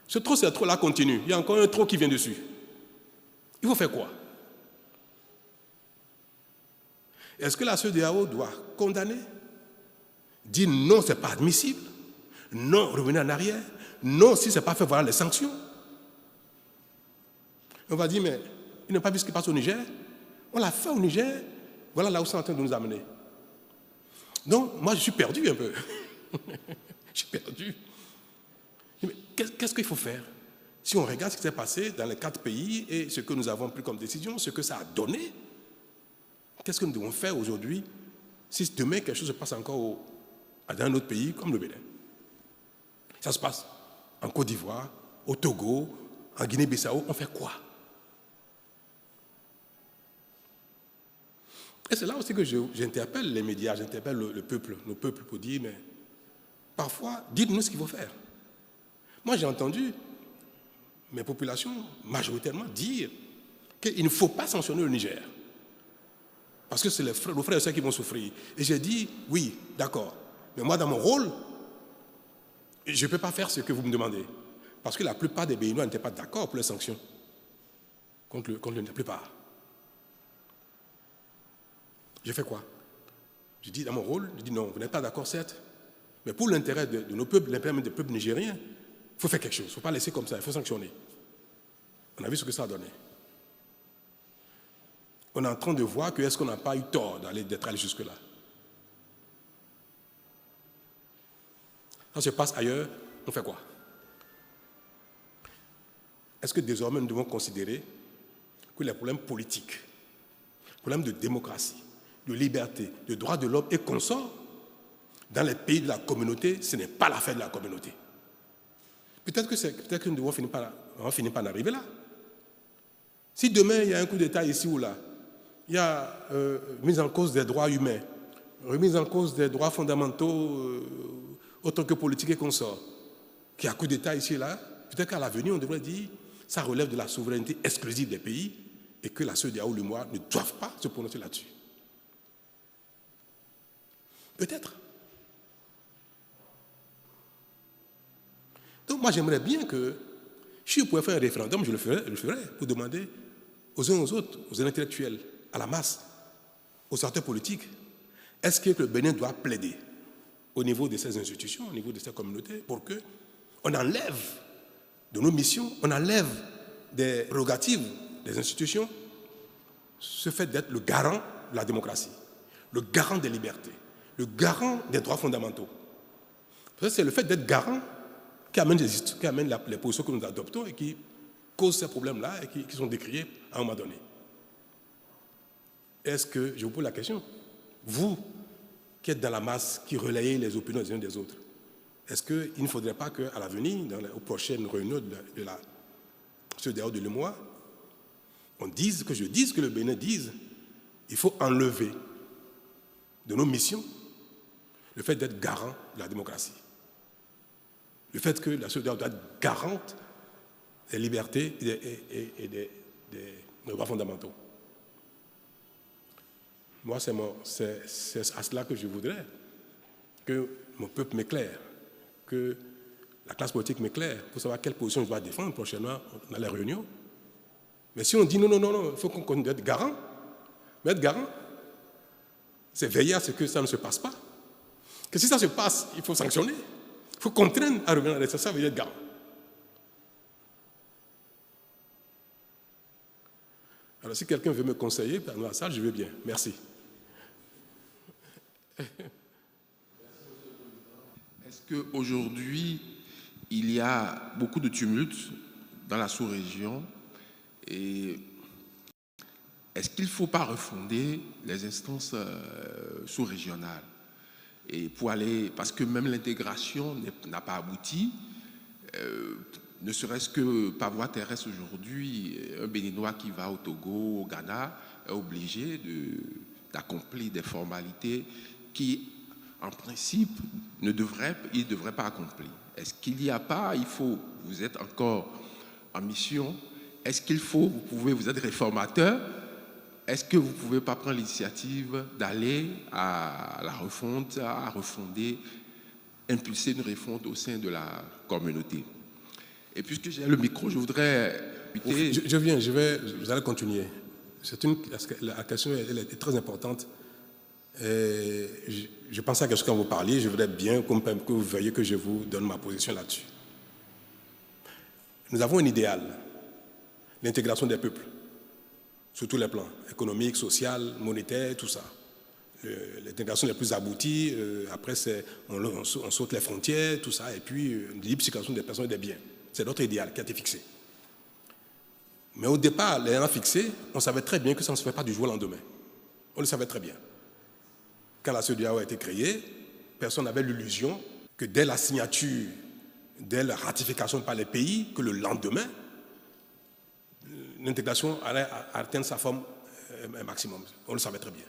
Ce trop c'est trop là continue. Il y a encore un trop qui vient dessus. Il faut faire quoi? Est-ce que la CEDEAO doit condamner? Dire non, ce n'est pas admissible. Non, revenir en arrière. Non, si ce n'est pas fait, voilà les sanctions. On va dire, mais il n'a pas vu ce qui passe au Niger. On l'a fait au Niger. Voilà là où c'est en train de nous amener. Donc, moi, je suis perdu un peu. Je suis perdu. Mais qu'est-ce qu'il faut faire? Si on regarde ce qui s'est passé dans les 4 pays et ce que nous avons pris comme décision, ce que ça a donné, qu'est-ce que nous devons faire aujourd'hui si demain quelque chose se passe encore dans un autre pays comme le Bénin? Ça se passe en Côte d'Ivoire, au Togo, en Guinée-Bissau, on fait quoi? Et c'est là aussi que j'interpelle les médias, j'interpelle le peuple, nos peuples, pour dire, mais parfois, dites-nous ce qu'il faut faire. Moi, j'ai entendu mes populations majoritairement dire qu'il ne faut pas sanctionner le Niger. Parce que c'est les frères et sœurs qui vont souffrir. Et j'ai dit, oui, d'accord. Mais moi, dans mon rôle, je ne peux pas faire ce que vous me demandez. Parce que la plupart des Béninois n'étaient pas d'accord pour les sanctions. Contre la plupart. J'ai fait quoi? Je dis, dans mon rôle, je dis non, vous n'êtes pas d'accord, certes. Mais pour l'intérêt de nos peuples, l'intérêt des peuples nigériens, il faut faire quelque chose. Il ne faut pas laisser comme ça, il faut sanctionner. On a vu ce que ça a donné. On est en train de voir que est-ce qu'on n'a pas eu tort d'être allé jusque-là. Quand ça se passe ailleurs, on fait quoi? Est-ce que désormais nous devons considérer que les problèmes politiques, les problèmes de démocratie, de liberté, de droits de l'homme et consorts, dans les pays de la communauté, ce n'est pas l'affaire de la communauté? Peut-être que nous devons finir par en arriver là. Si demain il y a un coup d'État ici ou là, il y a mise en cause des droits humains, remise en cause des droits fondamentaux autant que politiques et consorts, qu'il y a un coup d'État ici et là, peut-être qu'à l'avenir on devrait dire ça relève de la souveraineté exclusive des pays et que la CEDEAO ou l'UMOA ne doivent pas se prononcer là-dessus. Peut-être. Donc moi j'aimerais bien que, si je pouvais faire un référendum, je le ferais pour demander aux uns aux autres, aux intellectuels, à la masse, aux acteurs politiques, est-ce que le Bénin doit plaider au niveau de ces institutions, au niveau de ces communautés, pour qu'on enlève de nos missions, on enlève des prérogatives des institutions ce fait d'être le garant de la démocratie, le garant des libertés, le garant des droits fondamentaux. C'est le fait d'être garant qui amène les positions que nous adoptons et qui causent ces problèmes-là et qui sont décriés à un moment donné. Est-ce que, je vous pose la question, vous qui êtes dans la masse, qui relayez les opinions des uns des autres, est-ce qu'il ne faudrait pas qu'à l'avenir, aux prochaines réunions de la CEDEAO de l'UEMOA, que le Bénin dise, il faut enlever de nos missions le fait d'être garant de la démocratie. Le fait que la CEDEAO doit être garante des libertés et des droits fondamentaux. Moi, c'est à cela que je voudrais que mon peuple m'éclaire, que la classe politique m'éclaire pour savoir quelle position je dois défendre prochainement dans les réunions. Mais si on dit non, il faut qu'on continue d'être garant, mais être garant, c'est veiller à ce que ça ne se passe pas. Que si ça se passe, il faut sanctionner, il faut contraindre à revenir à l'essentiel, ça veut dire être garant. Alors si quelqu'un veut me conseiller dans la salle, je veux bien. Merci. Est-ce qu'aujourd'hui, il y a beaucoup de tumultes dans la sous-région et est-ce qu'il ne faut pas refonder les instances sous-régionales et pour aller, parce que même l'intégration n'a pas abouti, ne serait-ce que par voie terrestre aujourd'hui, un Béninois qui va au Togo, au Ghana, est obligé d'accomplir des formalités qui, en principe, il ne devrait pas accomplir. Est-ce qu'il n'y a pas, vous êtes encore en mission, est-ce qu'il faut, vous êtes réformateur, est-ce que vous ne pouvez pas prendre l'initiative d'aller à la refonte, à refonder, impulser une refonte au sein de la communauté? Et puisque j'ai le micro, je voudrais... Vous allez continuer. La question elle est très importante. Et je pensais à quelque chose quand vous parliez, je voudrais bien que vous veuillez que je vous donne ma position là-dessus. Nous avons un idéal, l'intégration des peuples, sur tous les plans, économique, social, monétaire, tout ça. L'intégration la plus aboutie, après on saute les frontières, tout ça, et puis libre circulation des personnes et des biens. C'est notre idéal qui a été fixé. Mais au départ, l'ayant fixé, on savait très bien que ça ne se fait pas du jour au lendemain. On le savait très bien. Quand la CEDEAO a été créée, personne n'avait l'illusion que dès la signature, dès la ratification par les pays, que le lendemain, l'intégration allait atteindre sa forme maximum. On le savait très bien.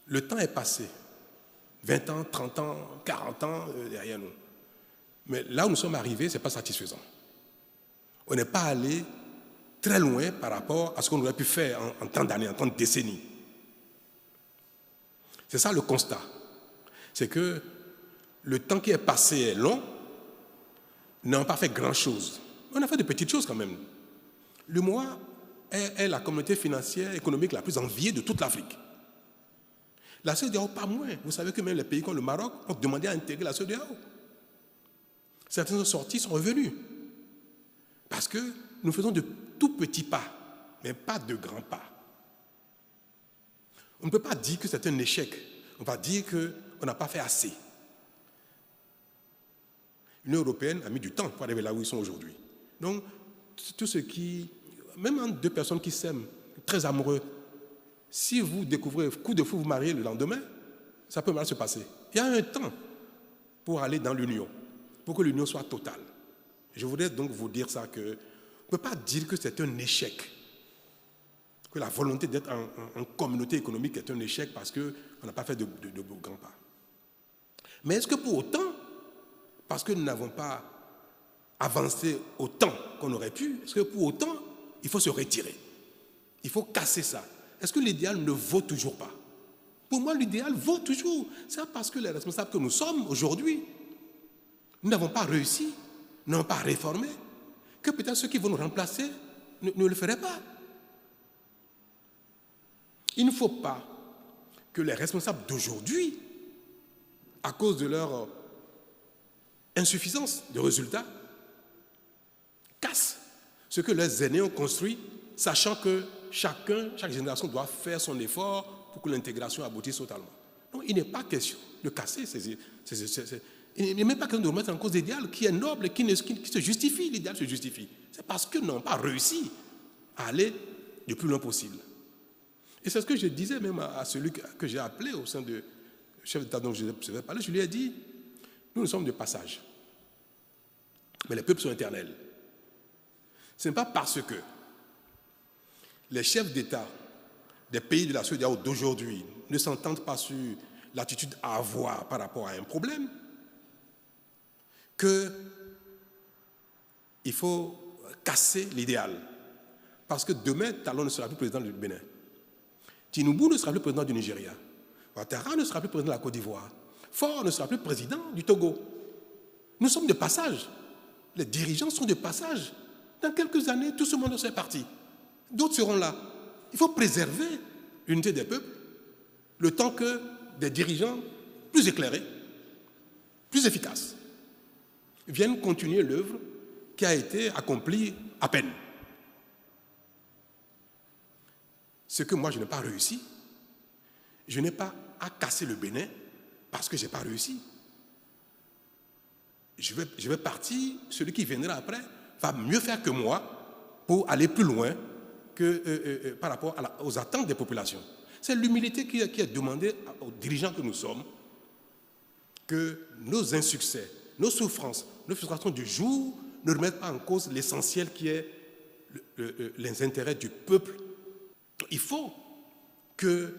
Le temps est passé. 20 ans, 30 ans, 40 ans derrière nous. Mais là où nous sommes arrivés, ce n'est pas satisfaisant. On n'est pas allé très loin par rapport à ce qu'on aurait pu faire en tant d'années, en tant de décennies. C'est ça le constat. C'est que le temps qui est passé est long. Nous n'avons pas fait grand-chose. On a fait de petites choses quand même. L'UEMOA est la communauté financière et économique la plus enviée de toute l'Afrique. La CEDEAO, pas moins. Vous savez que même les pays comme le Maroc ont demandé à intégrer la CEDEAO. Certains sont sortis, sont revenus. Parce que nous faisons de tout petits pas, mais pas de grands pas. On ne peut pas dire que c'est un échec. On va dire qu'on n'a pas fait assez. L'Union européenne a mis du temps pour arriver là où ils sont aujourd'hui. Donc, tout ce qui... Même entre deux personnes qui s'aiment, très amoureux, si vous découvrez coup de fou, vous mariez le lendemain, ça peut mal se passer. Il y a un temps pour aller dans l'union, pour que l'union soit totale. Je voudrais donc vous dire ça, qu'on ne peut pas dire que c'est un échec, que la volonté d'être en communauté économique est un échec parce qu'on n'a pas fait de grands pas. Mais est-ce que pour autant, parce que nous n'avons pas avancé autant qu'on aurait pu, est-ce que pour autant, il faut se retirer? Il faut casser ça. Est-ce que l'idéal ne vaut toujours pas? Pour moi, l'idéal vaut toujours. C'est parce que les responsables que nous sommes aujourd'hui, nous n'avons pas réussi, nous n'avons pas réformé, que peut-être ceux qui vont nous remplacer ne le feraient pas. Il ne faut pas que les responsables d'aujourd'hui à cause de leur insuffisance de résultats, cassent ce que leurs aînés ont construit, sachant que chaque génération doit faire son effort pour que l'intégration aboutisse totalement. Donc il n'est pas question de casser il n'est même pas question de remettre en cause l'idéal qui est noble et qui se justifie. L'idéal se justifie. C'est parce qu'ils n'ont pas réussi à aller le plus loin possible. Et c'est ce que je disais même à celui que j'ai appelé au sein du chef d'État dont je vais parler. Je lui ai dit, nous sommes de passage. Mais les peuples sont éternels. Ce n'est pas parce que les chefs d'État des pays de la CEDEAO d'aujourd'hui ne s'entendent pas sur l'attitude à avoir par rapport à un problème qu'il faut casser l'idéal. Parce que demain, Talon ne sera plus président du Bénin. Tinubu ne sera plus président du Nigeria. Ouattara ne sera plus président de la Côte d'Ivoire. Faure ne sera plus président du Togo. Nous sommes de passage. Les dirigeants sont de passage. Dans quelques années, tout ce monde sera parti. D'autres seront là. Il faut préserver l'unité des peuples le temps que des dirigeants plus éclairés, plus efficaces, viennent continuer l'œuvre qui a été accomplie à peine. Ce que moi, je n'ai pas réussi, je n'ai pas à casser le Bénin parce que je n'ai pas réussi. Je vais partir, celui qui viendra après va mieux faire que moi pour aller plus loin que, par rapport aux attentes des populations. C'est l'humilité qui est demandée aux dirigeants que nous sommes, que nos insuccès, nos souffrances, nos frustrations du jour ne remettent pas en cause l'essentiel qui est les intérêts du peuple. Il faut que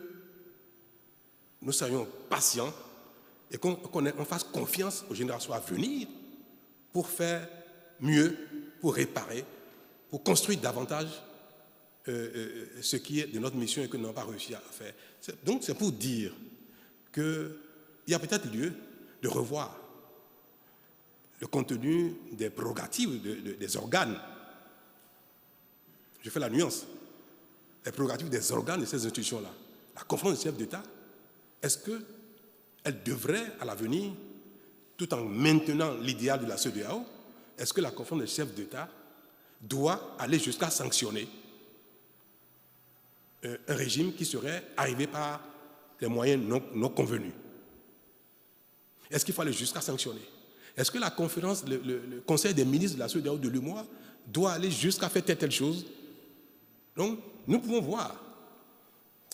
nous soyons patients et qu'on fasse confiance aux générations à venir pour faire mieux, pour réparer, pour construire davantage ce qui est de notre mission et que nous n'avons pas réussi à faire. Donc c'est pour dire qu'il y a peut-être lieu de revoir le contenu des prérogatives des organes. Je fais la nuance. Les prérogatives des organes de ces institutions-là. La conférence des chefs d'État, est-ce qu'elle devrait, à l'avenir, tout en maintenant l'idéal de la CEDEAO, est-ce que la conférence des chefs d'État doit aller jusqu'à sanctionner un régime qui serait arrivé par des moyens non convenus? Est-ce qu'il faut aller jusqu'à sanctionner? Est-ce que la conférence, le conseil des ministres de la CEDEAO de l'UMOA doit aller jusqu'à faire telle chose? Donc, nous pouvons voir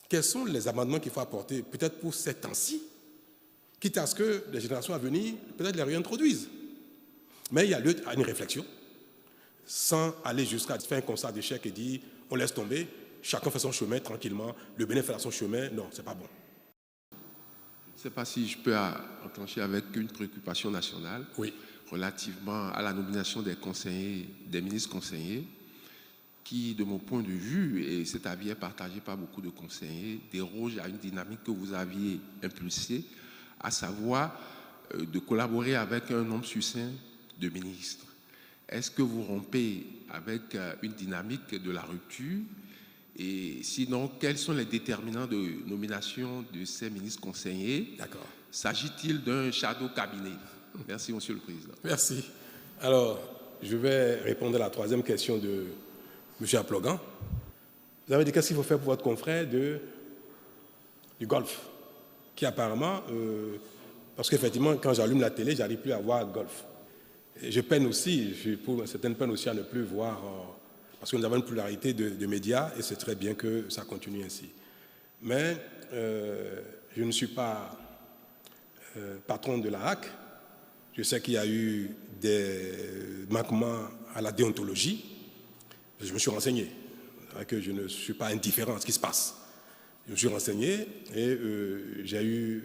quels sont les amendements qu'il faut apporter, peut-être pour ces temps-ci, quitte à ce que les générations à venir, peut-être les réintroduisent. Mais il y a lieu à une réflexion, sans aller jusqu'à faire un constat d'échec et dire on laisse tomber, chacun fait son chemin tranquillement, le Bénin fait son chemin. Non, ce n'est pas bon. Je ne sais pas si je peux enclencher avec une préoccupation nationale relativement à la nomination des conseillers, des ministres conseillers, qui, de mon point de vue, et cet avis est partagé par beaucoup de conseillers, déroge à une dynamique que vous aviez impulsée, à savoir de collaborer avec un nombre succinct de ministres. Est-ce que vous rompez avec une dynamique de la rupture? Et sinon, quels sont les déterminants de nomination de ces ministres conseillers? D'accord. S'agit-il d'un shadow cabinet? Merci, Monsieur le Président. Merci. Alors, je vais répondre à la troisième question de M. Aplogan. Vous avez dit qu'est-ce qu'il faut faire pour votre confrère du golf, qui apparemment, parce qu'effectivement, quand j'allume la télé, je n'arrive plus à voir golf. Et je peine aussi, pour certaines peines aussi à ne plus voir, parce que nous avons une pluralité de médias et c'est très bien que ça continue ainsi. Mais je ne suis pas patron de la HAC. Je sais qu'il y a eu des manquements à la déontologie. Je me suis renseigné, que je ne suis pas indifférent à ce qui se passe. Je me suis renseigné et j'ai eu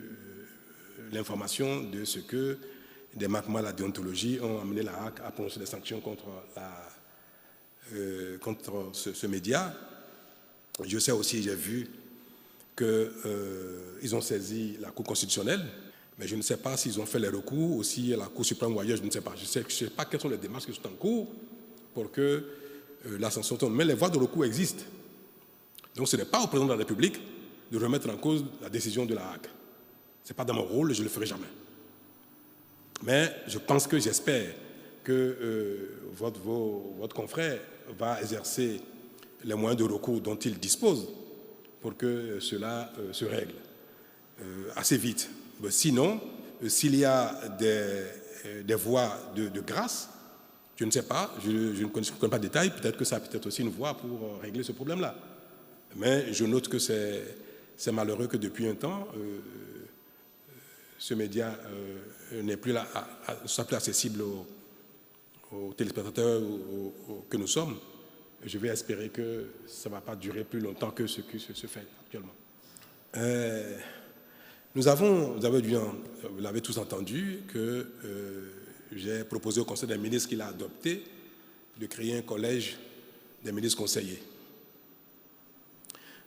l'information de ce que des manquements à la déontologie ont amené la HAC à prononcer des sanctions contre ce média. Je sais aussi, j'ai vu qu'ils ont saisi la Cour constitutionnelle, mais je ne sais pas s'ils ont fait les recours, aussi à la Cour suprême ou ailleurs, je ne sais pas. Je ne sais pas quelles sont les démarches qui sont en cours pour que la sanction tombe. Mais les voies de recours existent. Donc ce n'est pas au président de la République de remettre en cause la décision de la HAC. Ce n'est pas dans mon rôle, je ne le ferai jamais. Mais je pense que j'espère que votre confrère va exercer les moyens de recours dont il dispose pour que cela se règle assez vite. Mais sinon, s'il y a des voies de grâce, je ne sais pas, je ne connais pas de détails, peut-être que ça peut être aussi une voie pour régler ce problème-là. Mais je note que c'est malheureux que depuis un temps, ce média n'est plus là, soit plus accessible aux téléspectateurs que nous sommes. Je vais espérer que ça ne va pas durer plus longtemps que ce qui se fait actuellement. Vous l'avez tous entendu, que j'ai proposé au Conseil des ministres qu'il a adopté de créer un collège des ministres conseillers.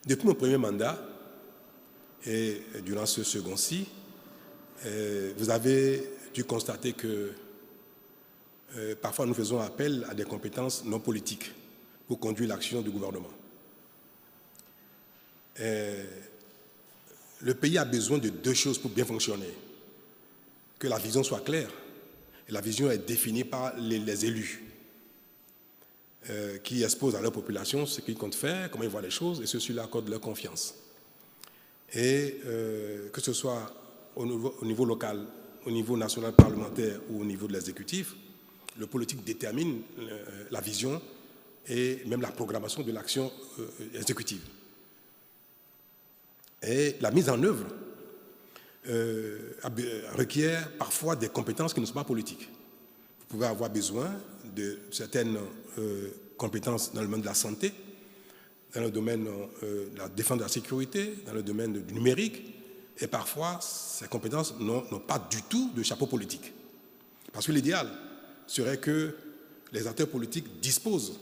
Depuis mon premier mandat et durant ce second-ci, vous avez dû constater que parfois nous faisons appel à des compétences non politiques pour conduire l'action du gouvernement. Le pays a besoin de deux choses pour bien fonctionner. Que la vision soit claire. Et la vision est définie par les élus qui exposent à leur population ce qu'ils comptent faire, comment ils voient les choses, et ceux-ci leur accordent leur confiance. Et que ce soit au niveau local, au niveau national parlementaire ou au niveau de l'exécutif, le politique détermine la vision et même la programmation de l'action exécutive. Et la mise en œuvre requiert parfois des compétences qui ne sont pas politiques. Vous pouvez avoir besoin de certaines compétences dans le domaine de la santé, dans le domaine de la défense de la sécurité, dans le domaine du numérique, et parfois ces compétences n'ont pas du tout de chapeau politique. Parce que l'idéal serait que les acteurs politiques disposent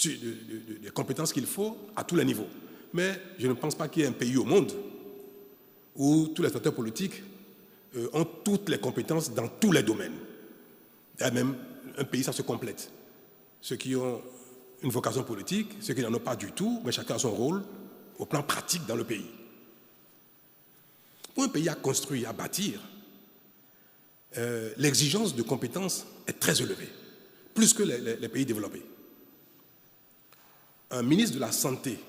des compétences qu'il faut à tous les niveaux. Mais je ne pense pas qu'il y ait un pays au monde où tous les acteurs politiques ont toutes les compétences dans tous les domaines. Et même un pays, ça se complète. Ceux qui ont une vocation politique, ceux qui n'en ont pas du tout, mais chacun a son rôle au plan pratique dans le pays. Pour un pays à construire, à bâtir, l'exigence de compétences est très élevée, plus que les pays développés. Un ministre de la Santé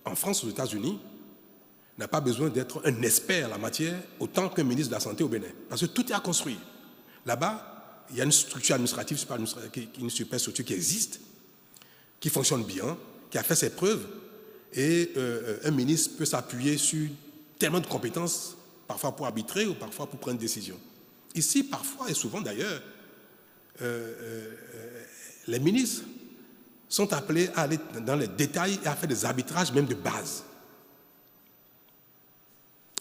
en France, aux États-Unis, n'a pas besoin d'être un expert en la matière autant qu'un ministre de la Santé au Bénin. Parce que tout est à construire. Là-bas, il y a une structure administrative, une superstructure qui existe, qui fonctionne bien, qui a fait ses preuves, et un ministre peut s'appuyer sur tellement de compétences, parfois pour arbitrer ou parfois pour prendre des décisions. Ici, parfois et souvent d'ailleurs, les ministres sont appelés à aller dans les détails et à faire des arbitrages même de base.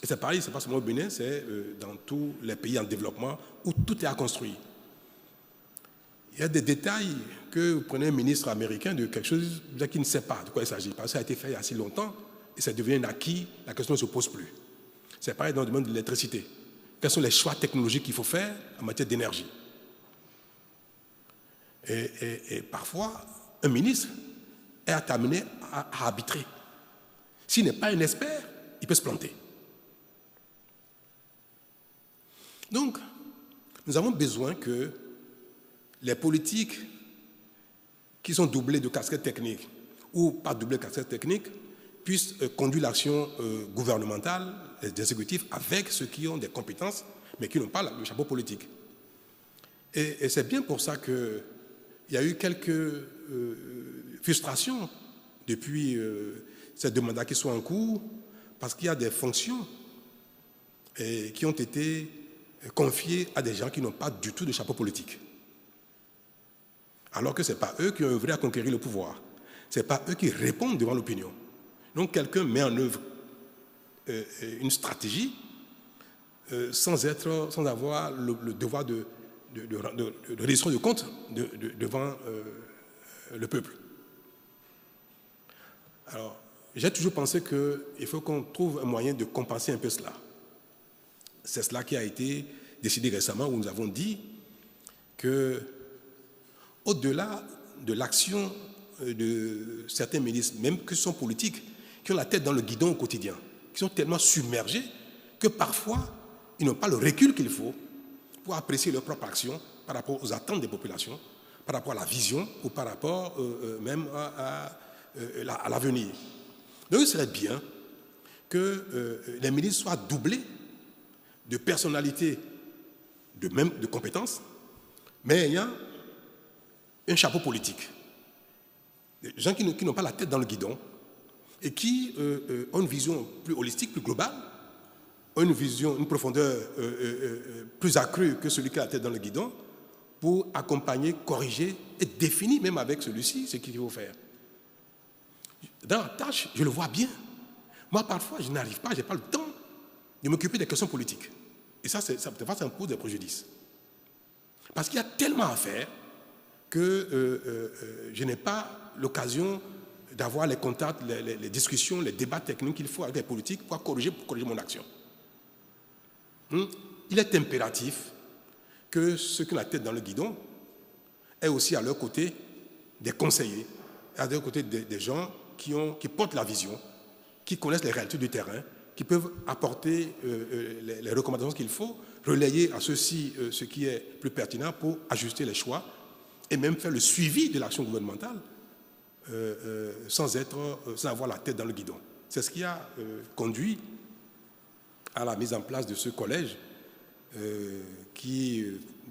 Et c'est pareil, c'est pas seulement au Bénin, c'est dans tous les pays en développement où tout est à construire. Il y a des détails que vous prenez un ministre américain de quelque chose qui ne sait pas de quoi il s'agit, parce que ça a été fait il y a assez longtemps et ça devient un acquis, la question ne se pose plus. C'est pareil dans le domaine de l'électricité. Quels sont les choix technologiques qu'il faut faire en matière d'énergie? Et parfois, un ministre est amené à arbitrer. S'il n'est pas un expert, il peut se planter. Donc, nous avons besoin que les politiques qui sont doublées de casquettes techniques ou pas doublées de casquettes techniques puissent conduire l'action gouvernementale, les exécutifs, avec ceux qui ont des compétences, mais qui n'ont pas le chapeau politique. Et c'est bien pour ça qu'il y a eu quelques frustrations depuis ces deux mandats qui sont en cours, parce qu'il y a des fonctions qui ont été confiées à des gens qui n'ont pas du tout de chapeau politique. Alors que ce n'est pas eux qui ont œuvré à conquérir le pouvoir. Ce n'est pas eux qui répondent devant l'opinion. Donc quelqu'un met en œuvre une stratégie sans avoir le devoir de reddition de compte devant le peuple. Alors, j'ai toujours pensé qu'il faut qu'on trouve un moyen de compenser un peu cela. C'est cela qui a été décidé récemment, où nous avons dit que, au-delà de l'action de certains ministres, même que ce sont politiques, qui ont la tête dans le guidon au quotidien, qui sont tellement submergés que parfois, ils n'ont pas le recul qu'il faut pour apprécier leur propre action par rapport aux attentes des populations, par rapport à la vision ou par rapport même à l'avenir. Donc il serait bien que les ministres soient doublés de personnalités, de compétences, mais ayant un chapeau politique. Des gens qui n'ont pas la tête dans le guidon et qui ont une vision plus holistique, plus globale, ont une vision, une profondeur plus accrue que celui qui a la tête dans le guidon pour accompagner, corriger et définir même avec celui-ci ce qu'il faut faire. Dans la tâche, je le vois bien. Moi, parfois, je n'arrive pas, je n'ai pas le temps de m'occuper des questions politiques. Et ça me pose des préjudices. Parce qu'il y a tellement à faire que je n'ai pas l'occasion d'avoir les contacts, les discussions, les débats techniques qu'il faut avec les politiques pour corriger mon action. Il est impératif que ceux qui ont la tête dans le guidon aient aussi à leur côté des conseillers, à leur côté des gens qui portent la vision, qui connaissent les réalités du terrain, qui peuvent apporter les recommandations qu'il faut, relayer à ceux-ci ce qui est plus pertinent pour ajuster les choix et même faire le suivi de l'action gouvernementale sans avoir la tête dans le guidon. C'est ce qui a conduit à la mise en place de ce collège qui,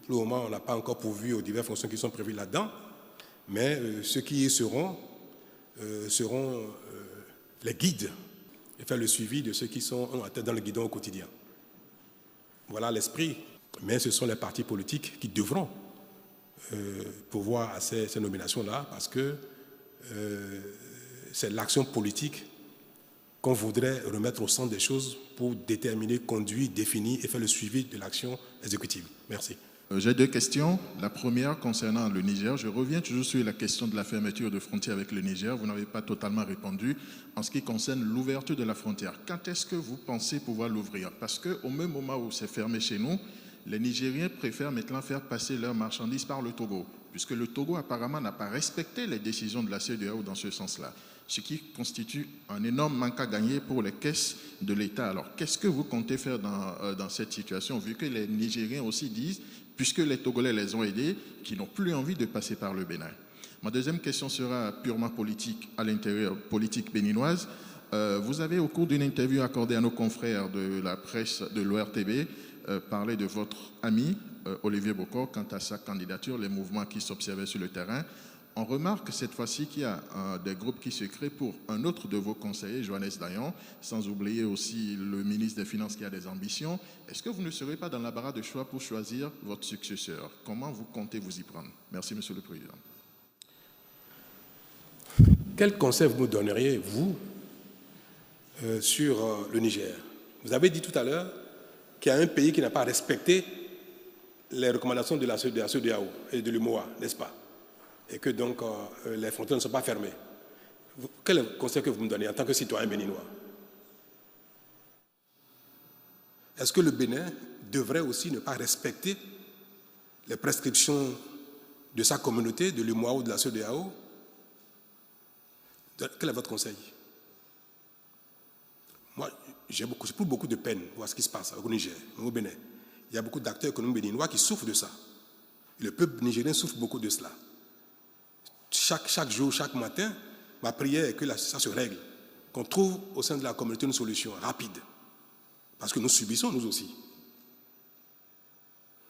pour le moment, on n'a pas encore pourvu aux diverses fonctions qui sont prévues là-dedans, mais ceux qui y seront les guides et faire le suivi de ceux qui sont en tête dans le guidon au quotidien. Voilà l'esprit. Mais ce sont les partis politiques qui devront pourvoir à ces nominations-là parce que c'est l'action politique qu'on voudrait remettre au centre des choses pour déterminer, conduire, définir et faire le suivi de l'action exécutive. Merci. J'ai deux questions. La première concernant le Niger. Je reviens toujours sur la question de la fermeture de frontières avec le Niger. Vous n'avez pas totalement répondu en ce qui concerne l'ouverture de la frontière. Quand est-ce que vous pensez pouvoir l'ouvrir? Parce qu'au même moment où c'est fermé chez nous, les Nigériens préfèrent maintenant faire passer leurs marchandises par le Togo, puisque le Togo apparemment n'a pas respecté les décisions de la CEDEAO dans ce sens-là, ce qui constitue un énorme manque à gagner pour les caisses de l'État. Alors, qu'est-ce que vous comptez faire dans cette situation, vu que les Nigériens aussi disent, puisque les Togolais les ont aidés, qu'ils n'ont plus envie de passer par le Bénin? Ma deuxième question sera purement politique, à l'intérieur politique béninoise. Vous avez, au cours d'une interview accordée à nos confrères de la presse de l'ORTB, parlé de votre ami Olivier Bokor quant à sa candidature, les mouvements qui s'observaient sur le terrain. On remarque cette fois-ci qu'il y a des groupes qui se créent pour un autre de vos conseillers, Johannes Dayan, sans oublier aussi le ministre des Finances qui a des ambitions. Est-ce que vous ne serez pas dans l'embarras de choix pour choisir votre successeur? Comment vous comptez vous y prendre? Merci, Monsieur le Président. Quel conseil vous me donneriez, vous, sur le Niger? Vous avez dit tout à l'heure qu'il y a un pays qui n'a pas respecté les recommandations de la CEDEAO et de l'UMOA, n'est-ce pas? Et que donc les frontières ne sont pas fermées. Quel est le conseil que vous me donnez en tant que citoyen béninois? Est-ce que le Bénin devrait aussi ne pas respecter les prescriptions de sa communauté, de l'UMOA ou de la CEDEAO? Quel est votre conseil? Moi, j'ai plus beaucoup de peine pour voir ce qui se passe au Niger, au Bénin. Il y a beaucoup d'acteurs économiques béninois qui souffrent de ça. Le peuple nigérien souffre beaucoup de cela. Chaque jour, chaque matin, ma prière est que ça se règle, qu'on trouve au sein de la communauté une solution rapide. Parce que nous subissons, nous aussi.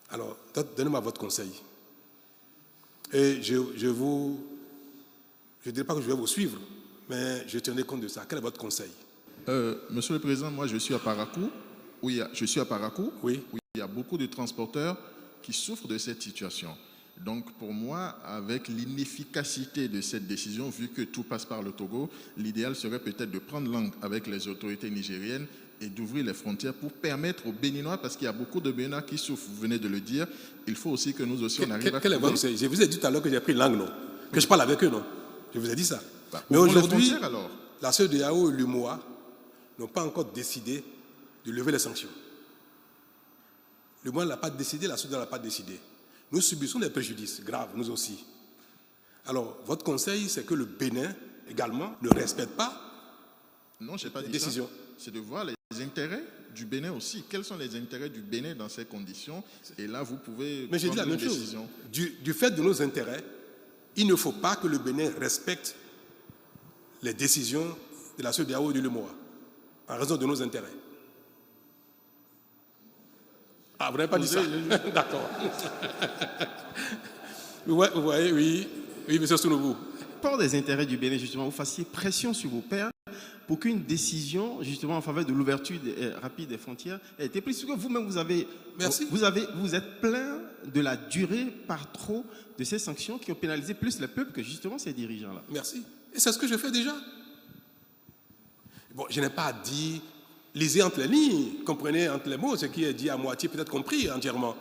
Alors, donnez-moi votre conseil. Et je ne dirais pas que je vais vous suivre, mais je tiendrai compte de ça. Quel est votre conseil? Monsieur le Président, moi je suis à Parakou, où il y a beaucoup de transporteurs qui souffrent de cette situation. Donc pour moi, avec l'inefficacité de cette décision, vu que tout passe par le Togo, l'idéal serait peut-être de prendre langue avec les autorités nigériennes et d'ouvrir les frontières pour permettre aux Béninois, parce qu'il y a beaucoup de Béninois qui souffrent, vous venez de le dire, il faut aussi que nous aussi on arrive à... Quel est votre conseil? Je vous ai dit tout à l'heure que j'ai pris langue, non? Que je parle avec eux, non? Je vous ai dit ça. Mais aujourd'hui, la CEDEAO et l'UMOA n'ont pas encore décidé de lever les sanctions. L'UMOA n'a pas décidé, la CEDEAO n'a pas décidé. Nous subissons des préjudices graves, nous aussi. Alors, votre conseil, c'est que le Bénin, également, ne respecte pas non, je n'ai pas les dit décisions. C'est de voir les Les intérêts du Bénin aussi. Quels sont les intérêts du Bénin dans ces conditions? Et là, vous pouvez Mais j'ai dit la prendre même une chose. décision. Du fait de nos intérêts, il ne faut pas que le Bénin respecte les décisions de la CEDEAO et de l'UEMOA, en raison de nos intérêts. Ah, vous n'avez pas dit ça? D'accord. Vous voyez, oui, monsieur Sounoubou. Par des intérêts du Bénin, justement, vous fassiez pression sur vos pairs pour qu'une décision, justement, en faveur de l'ouverture rapide des frontières ait été prise. Parce que vous-même, Merci. vous êtes plein de la durée par trop de ces sanctions qui ont pénalisé plus le peuple que, justement, ces dirigeants-là. Merci. Et c'est ce que je fais déjà. Bon, je n'ai pas dit, lisez entre les lignes, comprenez entre les mots, ce qui est dit à moitié, peut-être compris entièrement.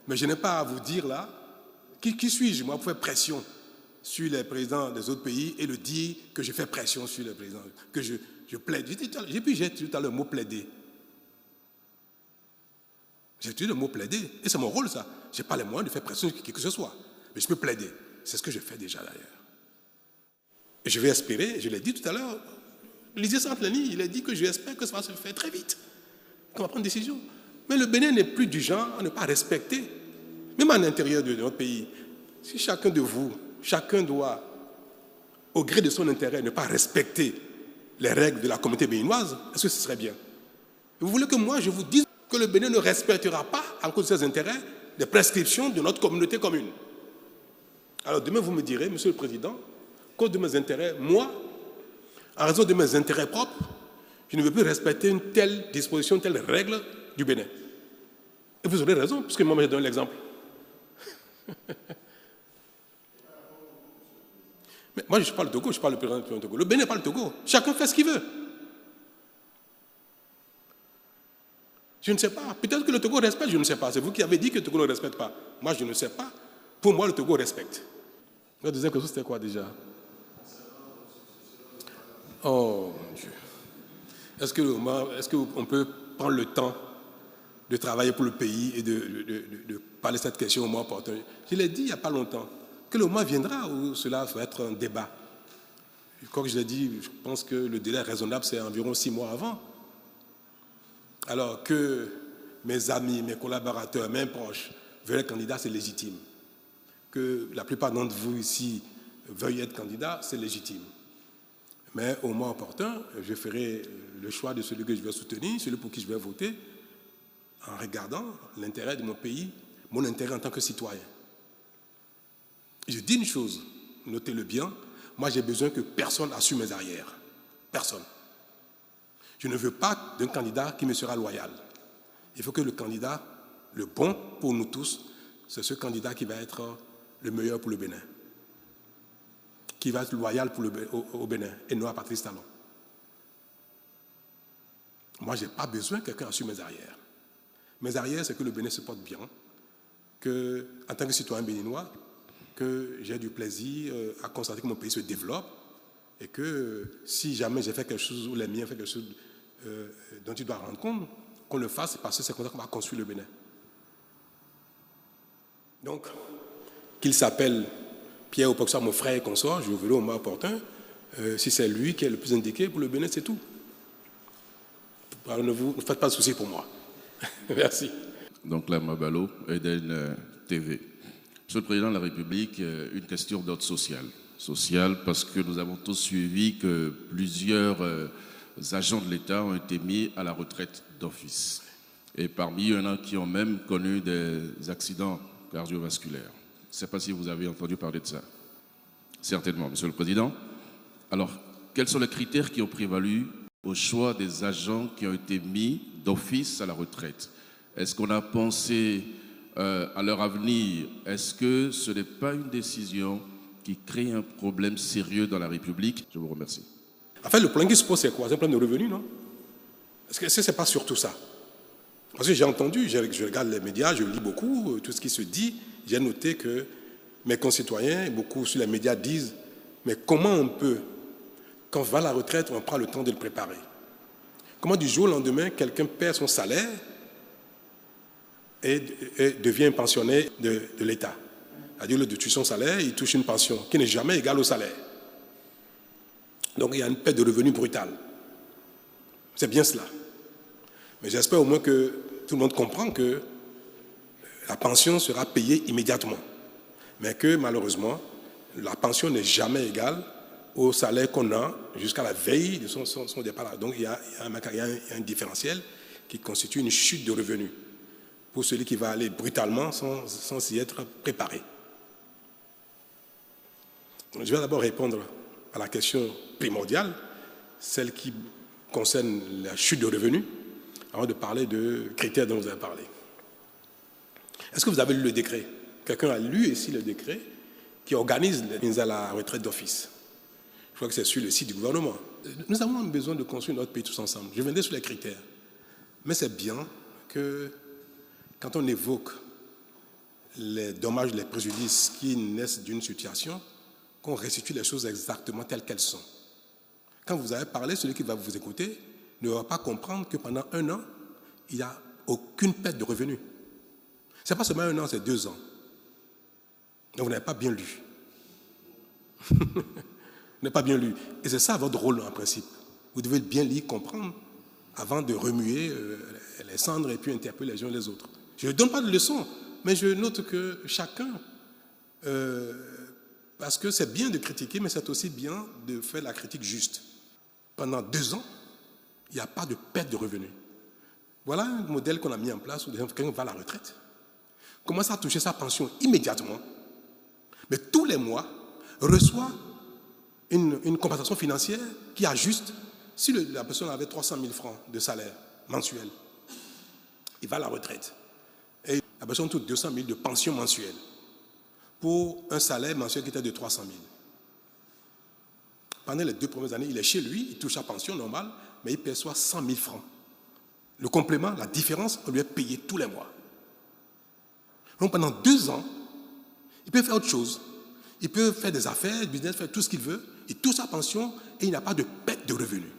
Mais je n'ai pas à vous dire là, qui suis-je, moi, pour faire pression sur les présidents des autres pays et le dire que je fais pression sur les présidents, que je plaide. J'ai tout à l'heure le mot plaider. J'ai utilisé le mot plaider, et c'est mon rôle ça. Je n'ai pas les moyens de faire pression sur qui que ce soit, mais je peux plaider. C'est ce que je fais déjà d'ailleurs. Et je vais espérer, je l'ai dit tout à l'heure, lisez ça entre les lignes, il a dit que j'espère que ça va se faire très vite, qu'on va prendre une décision. Mais le Bénin n'est plus du genre à ne pas respecter, même à l'intérieur de notre pays. Si chacun de vous, chacun doit, au gré de son intérêt, ne pas respecter les règles de la communauté béninoise, est-ce que ce serait bien? Vous voulez que moi je vous dise que le Bénin ne respectera pas, en cause de ses intérêts, les prescriptions de notre communauté commune? Alors demain vous me direz, Monsieur le Président, à cause de mes intérêts, moi, en raison de mes intérêts propres, je ne veux plus respecter une telle disposition, une telle règle du Bénin. Et vous aurez raison, puisque moi j'ai donné l'exemple. Mais moi, je parle Togo, je parle le président du Togo. Le Bénin parle Togo. Chacun fait ce qu'il veut. Je ne sais pas. Peut-être que le Togo respecte, je ne sais pas. C'est vous qui avez dit que le Togo ne respecte pas. Moi, je ne sais pas. Pour moi, le Togo respecte. La deuxième question, c'était quoi déjà? Oh, mon Dieu. Est-ce qu'on peut prendre le temps de travailler pour le pays et de parler de cette question au moment opportun? Je l'ai dit il n'y a pas longtemps. Que le moment viendra où cela va être un débat. Comme je l'ai dit, je pense que le délai raisonnable, c'est environ 6 mois avant. Alors que mes amis, mes collaborateurs, mes proches veulent être candidats, c'est légitime. Que la plupart d'entre vous ici veuillent être candidats, c'est légitime. Mais au moment opportun, je ferai le choix de celui que je vais soutenir, celui pour qui je vais voter, en regardant l'intérêt de mon pays, mon intérêt en tant que citoyen. Je dis une chose, notez-le bien, moi j'ai besoin que personne assume mes arrières. Personne. Je ne veux pas d'un candidat qui me sera loyal. Il faut que le candidat, le bon pour nous tous, c'est ce candidat qui va être le meilleur pour le Bénin. Qui va être loyal au Bénin et non à Patrice Talon. Moi je n'ai pas besoin que quelqu'un assume mes arrières. Mes arrières, c'est que le Bénin se porte bien, que, en tant que citoyen béninois, que j'ai du plaisir à constater que mon pays se développe et que si jamais j'ai fait quelque chose ou les miens ont fait quelque chose dont tu dois rendre compte, qu'on le fasse parce que c'est comme ça qu'on va construire le Bénin. Donc, qu'il s'appelle Pierre ou pas que ce soit mon frère et consort, je verrai au moment opportun, si c'est lui qui est le plus indiqué pour le Bénin, c'est tout. Alors, ne faites pas de soucis pour moi. Merci. Donc là, Mabalo, Eden TV. Monsieur le Président de la République, une question d'ordre social. Social parce que nous avons tous suivi que plusieurs agents de l'État ont été mis à la retraite d'office. Et parmi eux, il y en a qui ont même connu des accidents cardiovasculaires. Je ne sais pas si vous avez entendu parler de ça. Certainement, Monsieur le Président. Alors, quels sont les critères qui ont prévalu au choix des agents qui ont été mis d'office à la retraite? Est-ce qu'on a pensé à leur avenir? Est-ce que ce n'est pas une décision qui crée un problème sérieux dans la République? Je vous remercie. En fait, le problème qui se pose, c'est quoi? C'est un problème de revenus, non? Est-ce que ce n'est pas surtout ça? Parce que j'ai entendu, je regarde les médias, je lis beaucoup, tout ce qui se dit. J'ai noté que mes concitoyens, beaucoup sur les médias disent, mais comment on peut, quand on va à la retraite, on prend le temps de le préparer? Comment du jour au lendemain, quelqu'un perd son salaire et devient un pensionnaire de l'État? C'est-à-dire, au lieu de tuer son salaire, il touche une pension qui n'est jamais égale au salaire. Donc, il y a une perte de revenus brutale. C'est bien cela. Mais j'espère au moins que tout le monde comprend que la pension sera payée immédiatement. Mais que malheureusement, la pension n'est jamais égale au salaire qu'on a jusqu'à la veille de son départ. Donc il y a un différentiel qui constitue une chute de revenus pour celui qui va aller brutalement sans y être préparé. Donc, je vais d'abord répondre à la question primordiale, celle qui concerne la chute de revenus, avant de parler de critères dont vous avez parlé. Est-ce que vous avez lu le décret? Quelqu'un a lu ici le décret qui organise les mises à la retraite d'office? Je crois que c'est sur le site du gouvernement. Nous avons besoin de construire notre pays tous ensemble. Je viendrai sur les critères. Mais c'est bien que quand on évoque les dommages, les préjudices qui naissent d'une situation, qu'on restitue les choses exactement telles qu'elles sont. Quand vous avez parlé, celui qui va vous écouter ne va pas comprendre que pendant 1 an, il n'y a aucune perte de revenus. Ce n'est pas seulement 1 an, c'est 2 ans. Donc vous n'avez pas bien lu. Vous n'avez pas bien lu. Et c'est ça votre rôle en principe. Vous devez bien lire, comprendre, avant de remuer les cendres et puis interpeller les uns les autres. Je ne donne pas de leçons, mais je note que chacun, parce que c'est bien de critiquer, mais c'est aussi bien de faire la critique juste. Pendant 2 ans, il n'y a pas de perte de revenus. Voilà un modèle qu'on a mis en place où quelqu'un va à la retraite, commence à toucher sa pension immédiatement, mais tous les mois reçoit une compensation financière qui ajuste. Si la personne avait 300 000 francs de salaire mensuel, il va à la retraite. Et la personne touche 200 000 de pension mensuelle pour un salaire mensuel qui était de 300 000. Pendant les 2 premières années, il est chez lui, il touche sa pension normale, mais il perçoit 100 000 francs. Le complément, la différence, on lui est payé tous les mois. Donc pendant 2 ans, il peut faire autre chose. Il peut faire des affaires, du business, faire tout ce qu'il veut. Il touche sa pension et il n'a pas de perte de revenus.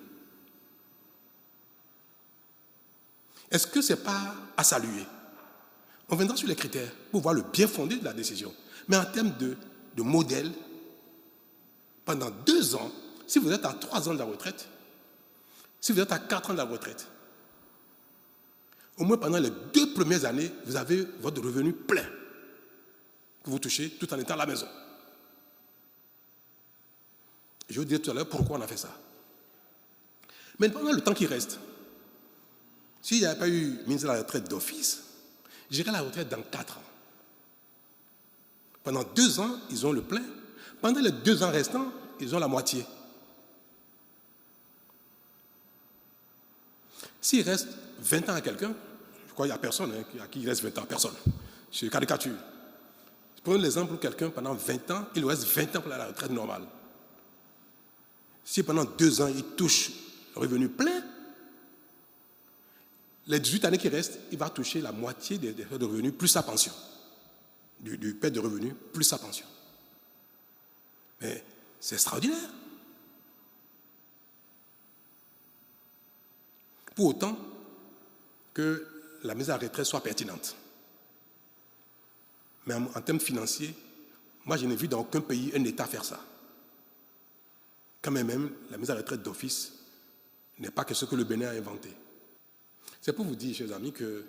Est-ce que ce n'est pas à saluer? On viendra sur les critères pour voir le bien fondé de la décision. Mais en termes de modèle, pendant 2 ans, si vous êtes à 3 ans de la retraite, si vous êtes à 4 ans de la retraite, au moins pendant les 2 premières années, vous avez votre revenu plein que vous touchez tout en étant à la maison. Je vous dirai tout à l'heure pourquoi on a fait ça. Mais pendant le temps qui reste, s'il n'y avait pas eu ministre de la retraite d'office, j'irai à la retraite dans 4 ans. Pendant 2 ans, ils ont le plein. Pendant les 2 ans restants, ils ont la moitié. S'il reste 20 ans à quelqu'un, je crois qu'il n'y a personne à qui il reste 20 ans, personne. Je caricature. Je prends l'exemple où quelqu'un, pendant 20 ans, il lui reste 20 ans pour la retraite normale. Si pendant 2 ans, il touche le revenu plein, les 18 années qui restent, il va toucher la moitié des frais de revenus plus sa pension. Du perte de revenus plus sa pension. Mais c'est extraordinaire. Pour autant que la mise à la retraite soit pertinente. Mais en termes financiers, moi je n'ai vu dans aucun pays un État faire ça. Quand même, la mise à la retraite d'office n'est pas que ce que le Bénin a inventé. C'est pour vous dire, chers amis, que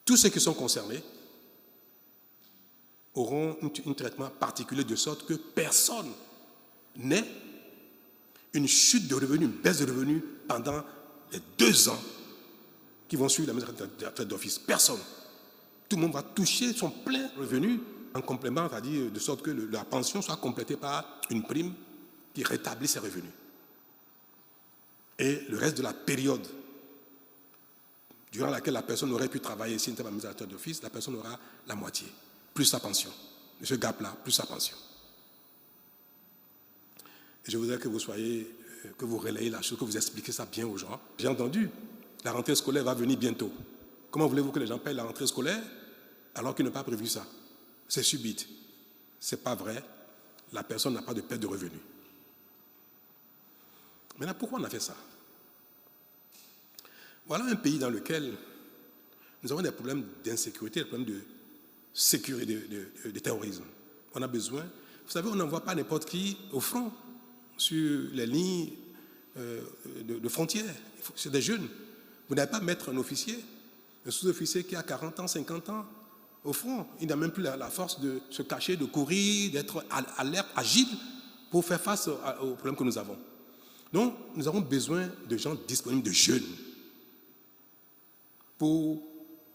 tous ceux qui sont concernés auront un traitement particulier de sorte que personne n'ait une chute de revenus, une baisse de revenus pendant les 2 ans qui vont suivre la mise à la retraite d'office. Personne. Tout le monde va toucher son plein revenu en complément, c'est-à-dire de sorte que la pension soit complétée par une prime qui rétablit ses revenus. Et le reste de la période durant laquelle la personne aurait pu travailler s'il n'était pas mise à la retraite d'office, la personne aura la moitié, plus sa pension. De ce gap-là, plus sa pension. Et je voudrais que vous relayez la chose, que vous expliquez ça bien aux gens. J'ai entendu, la rentrée scolaire va venir bientôt. Comment voulez-vous que les gens payent la rentrée scolaire alors qu'ils n'ont pas prévu ça? C'est subite. Ce n'est pas vrai. La personne n'a pas de perte de revenus. Maintenant, pourquoi on a fait ça? Voilà un pays dans lequel nous avons des problèmes d'insécurité, des problèmes de sécurité, de terrorisme. On a besoin, vous savez, on n'envoie pas n'importe qui au front sur les lignes de frontières. C'est des jeunes. Vous n'allez pas mettre un officier, un sous-officier qui a 40 ans, 50 ans, au front. Il n'a même plus la force de se cacher, de courir, d'être alerte, agile pour faire face aux problèmes que nous avons. Donc, nous avons besoin de gens disponibles, de jeunes, pour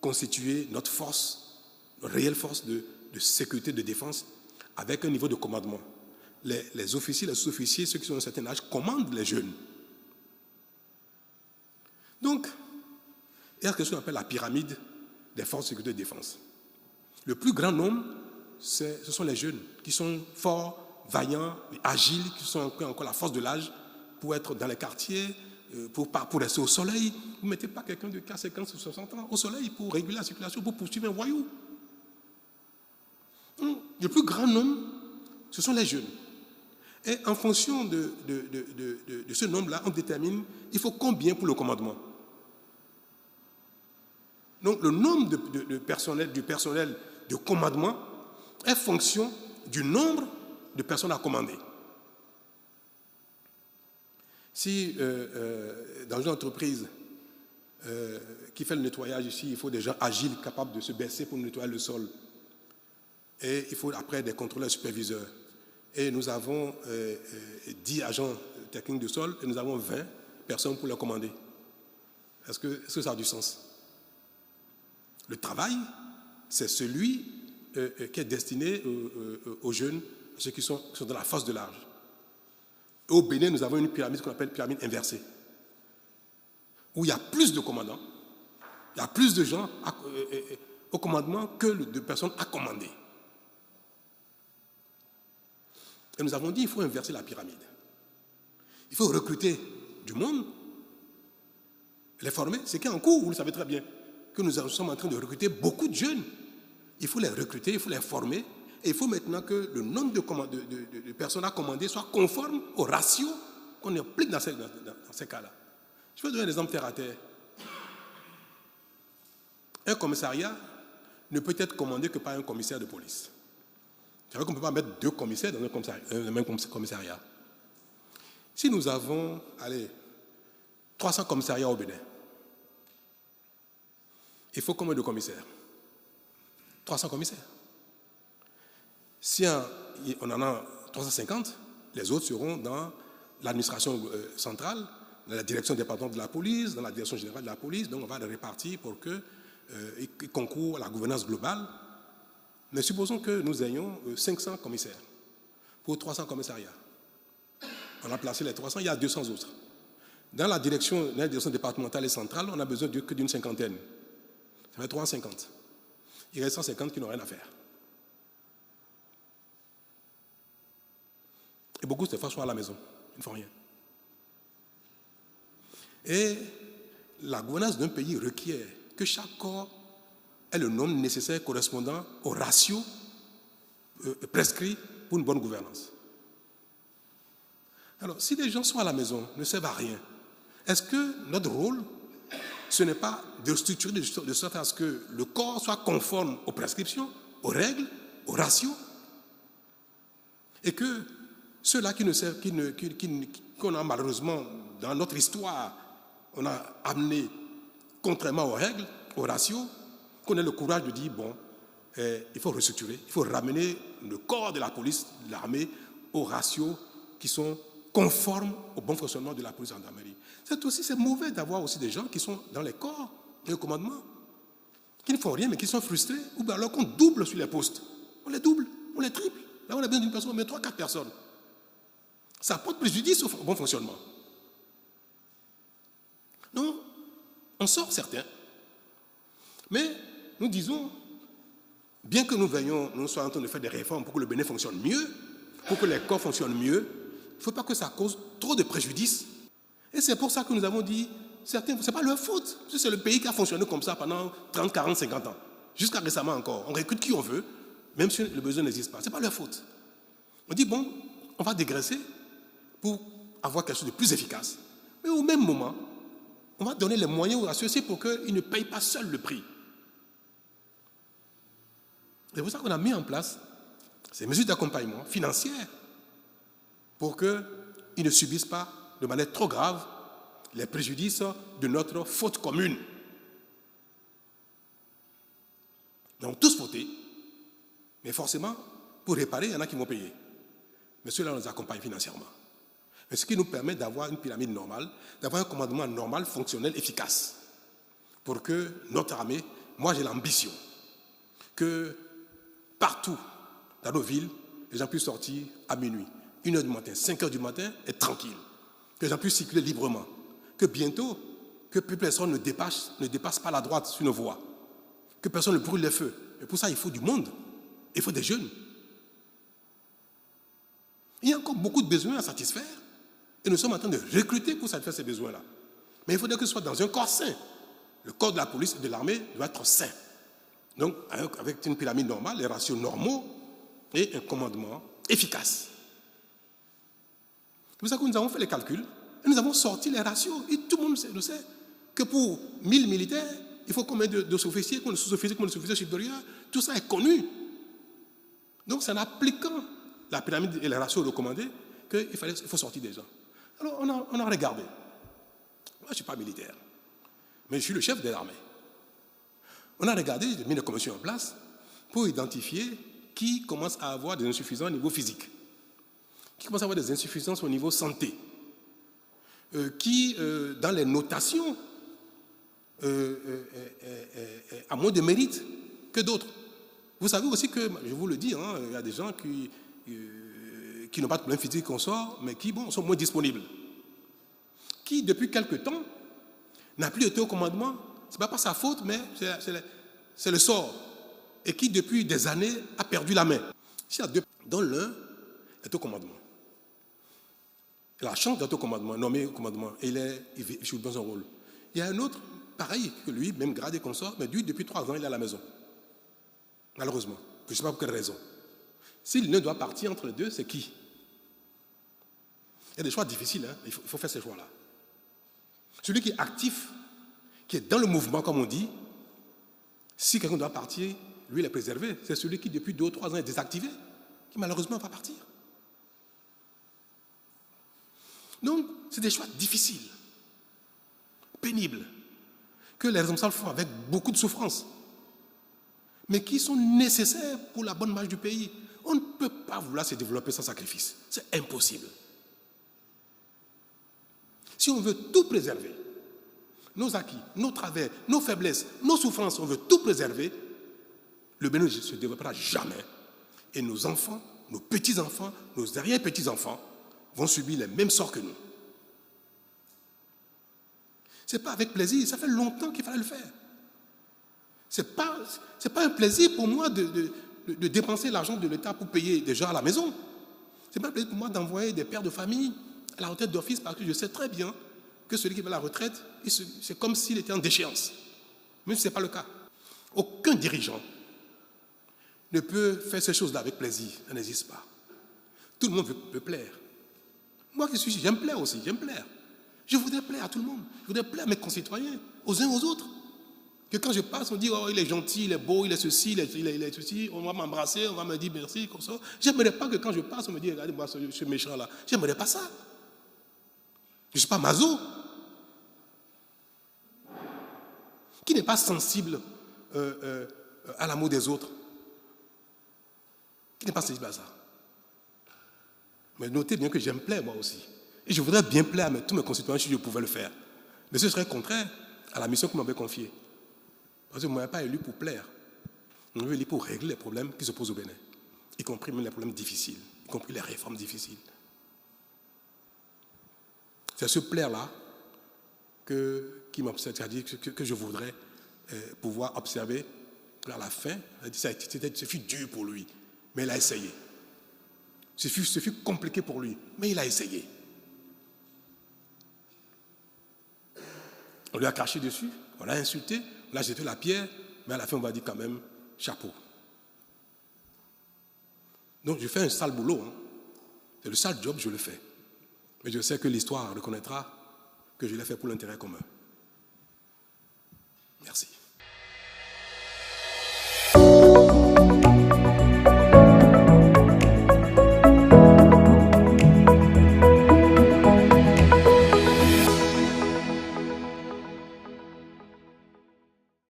constituer notre force, notre réelle force de sécurité, de défense, avec un niveau de commandement. Les officiers, les sous-officiers, ceux qui sont d'un certain âge, commandent les jeunes. Donc, il y a ce qu'on appelle la pyramide des forces de sécurité et de défense. Le plus grand nombre, ce sont les jeunes, qui sont forts, vaillants, agiles, qui ont encore la force de l'âge pour être dans les quartiers, pour rester au soleil. Vous ne mettez pas quelqu'un de 50 ou 60 ans au soleil pour réguler la circulation, pour poursuivre un voyou. Le plus grand nombre, ce sont les jeunes. Et en fonction de ce nombre-là, on détermine il faut combien pour le commandement. Donc le nombre du personnel de commandement est fonction du nombre de personnes à commander. Si dans une entreprise qui fait le nettoyage ici, il faut des gens agiles, capables de se baisser pour nettoyer le sol, et il faut après des contrôleurs superviseurs, et nous avons 10 agents techniques de sol, et nous avons 20 personnes pour les commander. Est-ce que ça a du sens? Le travail, c'est celui qui est destiné aux jeunes, à ceux qui sont dans la force de l'âge. Au Bénin, nous avons une pyramide qu'on appelle pyramide inversée, où il y a plus de commandants, il y a plus de gens au commandement que de personnes à commander. Et nous avons dit qu'il faut inverser la pyramide. Il faut recruter du monde, les former. C'est qui est en cours, vous le savez très bien, que nous sommes en train de recruter beaucoup de jeunes. Il faut les recruter, il faut les former. Et il faut maintenant que le nombre de personnes à commander soit conforme au ratio qu'on applique dans ces cas-là. Je vais donner un exemple terre à terre. Un commissariat ne peut être commandé que par un commissaire de police. C'est vrai qu'on ne peut pas mettre 2 commissaires dans un même commissariat. Si nous avons, 300 commissariats au Bénin, il faut combien de commissaires? 300 commissaires. Si on en a 350, les autres seront dans l'administration centrale, dans la direction départementale de la police, dans la direction générale de la police. Donc on va les répartir pour qu'ils concourent à la gouvernance globale. Mais supposons que nous ayons 500 commissaires pour 300 commissariats. On a placé les 300, il y a 200 autres. Dans la direction départementale et centrale, on a besoin que d'une cinquantaine. Ça fait 350. Il reste 150 qui n'ont rien à faire. Et beaucoup, cette fois, sont à la maison. Ils ne font rien. Et la gouvernance d'un pays requiert que chaque corps ait le nombre nécessaire correspondant au ratio prescrit pour une bonne gouvernance. Alors, si les gens sont à la maison, ne servent à rien, est-ce que notre rôle, ce n'est pas de structurer de sorte à ce que le corps soit conforme aux prescriptions, aux règles, aux ratios, et que ceux-là qui ne servent, qu'on a malheureusement dans notre histoire, on a amené contrairement aux règles, aux ratios, qu'on ait le courage de dire bon, il faut restructurer, il faut ramener le corps de la police, de l'armée, aux ratios qui sont conformes au bon fonctionnement de la police et de la gendarmerie. C'est mauvais d'avoir aussi des gens qui sont dans les corps et au commandement, qui ne font rien mais qui sont frustrés, ou bien alors qu'on double sur les postes. On les double, on les triple. Là, on a besoin d'une personne, on met 3-4 personnes. Ça porte préjudice au bon fonctionnement. Donc, on sort certains. Mais nous disons, bien que nous soyons en train de faire des réformes pour que le Bénin fonctionne mieux, pour que les corps fonctionnent mieux, il ne faut pas que ça cause trop de préjudice. Et c'est pour ça que nous avons dit, certains, ce n'est pas leur faute. C'est le pays qui a fonctionné comme ça pendant 30, 40, 50 ans. Jusqu'à récemment encore. On recrute qui on veut, même si le besoin n'existe pas. Ce n'est pas leur faute. On dit, bon, on va dégraisser pour avoir quelque chose de plus efficace. Mais au même moment, on va donner les moyens aux associés pour qu'ils ne payent pas seuls le prix. C'est pour ça qu'on a mis en place ces mesures d'accompagnement financières pour qu'ils ne subissent pas de manière trop grave les préjudices de notre faute commune. Nous avons tous fauté, mais forcément, pour réparer, il y en a qui vont payer. Mais ceux-là nous accompagnent financièrement. Mais ce qui nous permet d'avoir une pyramide normale, d'avoir un commandement normal, fonctionnel, efficace. Pour que notre armée, moi j'ai l'ambition que partout dans nos villes, les gens puissent sortir à minuit, 1h du matin, 5h du matin, être tranquilles. Que les gens puissent circuler librement. Que bientôt, que plus personne ne dépasse pas la droite sur nos voies. Que personne ne brûle les feux. Et pour ça, il faut du monde. Il faut des jeunes. Il y a encore beaucoup de besoins à satisfaire. Et nous sommes en train de recruter pour satisfaire ces besoins-là. Mais il faudrait que ce soit dans un corps sain. Le corps de la police et de l'armée doit être sain. Donc, avec une pyramide normale, les ratios normaux et un commandement efficace. C'est pour ça que nous avons fait les calculs et nous avons sorti les ratios. Et tout le monde sait que pour 1000 militaires, il faut combien de sous-officiers, combien de sous-officiers, combien de sous-officiers supérieurs. Tout ça est connu. Donc, c'est en appliquant la pyramide et les ratios recommandés qu'il faut sortir des gens. Alors, on a regardé. Moi, je ne suis pas militaire, mais je suis le chef de l'armée. On a regardé, j'ai mis des commissions en place pour identifier qui commence à avoir des insuffisances au niveau physique, qui commence à avoir des insuffisances au niveau santé, qui, dans les notations, a moins de mérite que d'autres. Vous savez aussi que, je vous le dis, il y a des gens qui n'ont pas de problème physique qu'on sort, mais qui sont moins disponibles. Qui, depuis quelque temps, n'a plus été au commandement. Ce n'est pas sa faute, mais c'est le sort. Et qui, depuis des années, a perdu la main. S'il y a deux, dont l'un est au commandement. Il a la chance d'être au commandement, nommé au commandement, et il joue dans son rôle. Il y a un autre, pareil que lui, même grade et consort, mais lui, depuis 3 ans, il est à la maison. Malheureusement. Je ne sais pas pour quelle raison. S'il ne doit partir entre les deux, c'est qui? Il y a des choix difficiles, il faut faire ces choix-là. Celui qui est actif, qui est dans le mouvement, comme on dit, si quelqu'un doit partir, lui, il est préservé. C'est celui qui, depuis 2 ou 3 ans, est désactivé, qui malheureusement va partir. Donc, c'est des choix difficiles, pénibles, que les responsables font avec beaucoup de souffrance, mais qui sont nécessaires pour la bonne marche du pays. On ne peut pas vouloir se développer sans sacrifice. C'est impossible. Si on veut tout préserver, nos acquis, nos travers, nos faiblesses, nos souffrances, on veut tout préserver, le Bénin ne se développera jamais. Et nos enfants, nos petits-enfants, nos arrière-petits-enfants vont subir les mêmes sorts que nous. Ce n'est pas avec plaisir, ça fait longtemps qu'il fallait le faire. Ce n'est pas un plaisir pour moi de dépenser l'argent de l'État pour payer des gens à la maison. Ce n'est pas un plaisir pour moi d'envoyer des pères de famille à la retraite d'office parce que je sais très bien que celui qui va à la retraite, c'est comme s'il était en déchéance. Même si ce n'est pas le cas. Aucun dirigeant ne peut faire ces choses-là avec plaisir. Ça n'existe pas. Tout le monde veut plaire. Moi qui suis ici, j'aime plaire aussi, j'aime plaire. Je voudrais plaire à tout le monde. Je voudrais plaire à mes concitoyens, aux uns aux autres. Que quand je passe, on dit, oh, il est gentil, il est beau, il est ceci, il est ceci, on va m'embrasser, on va me dire merci, comme ça. J'aimerais pas que quand je passe, on me dise, regardez-moi ce méchant-là. J'aimerais pas ça. Je ne suis pas maso. Qui n'est pas sensible à l'amour des autres? Qui n'est pas sensible à ça? Mais notez bien que j'aime plaire moi aussi. Et je voudrais bien plaire à tous mes concitoyens si je pouvais le faire. Mais ce serait contraire à la mission que vous m'avez confiée. Parce que vous ne m'avez pas élu pour plaire. Vous m'avez élu pour régler les problèmes qui se posent au Bénin. Y compris même les problèmes difficiles. Y compris les réformes difficiles. C'est ce plaire-là qui m'observe, c'est-à-dire que je voudrais pouvoir observer vers la fin. Ce fut dur pour lui, mais il a essayé. Ce fut compliqué pour lui, mais il a essayé. On lui a craché dessus, on l'a insulté, on l'a jeté la pierre, mais à la fin on va dire quand même chapeau. Donc je fais un sale boulot. C'est le sale job, je le fais. Mais je sais que l'histoire reconnaîtra que je l'ai fait pour l'intérêt commun. Merci.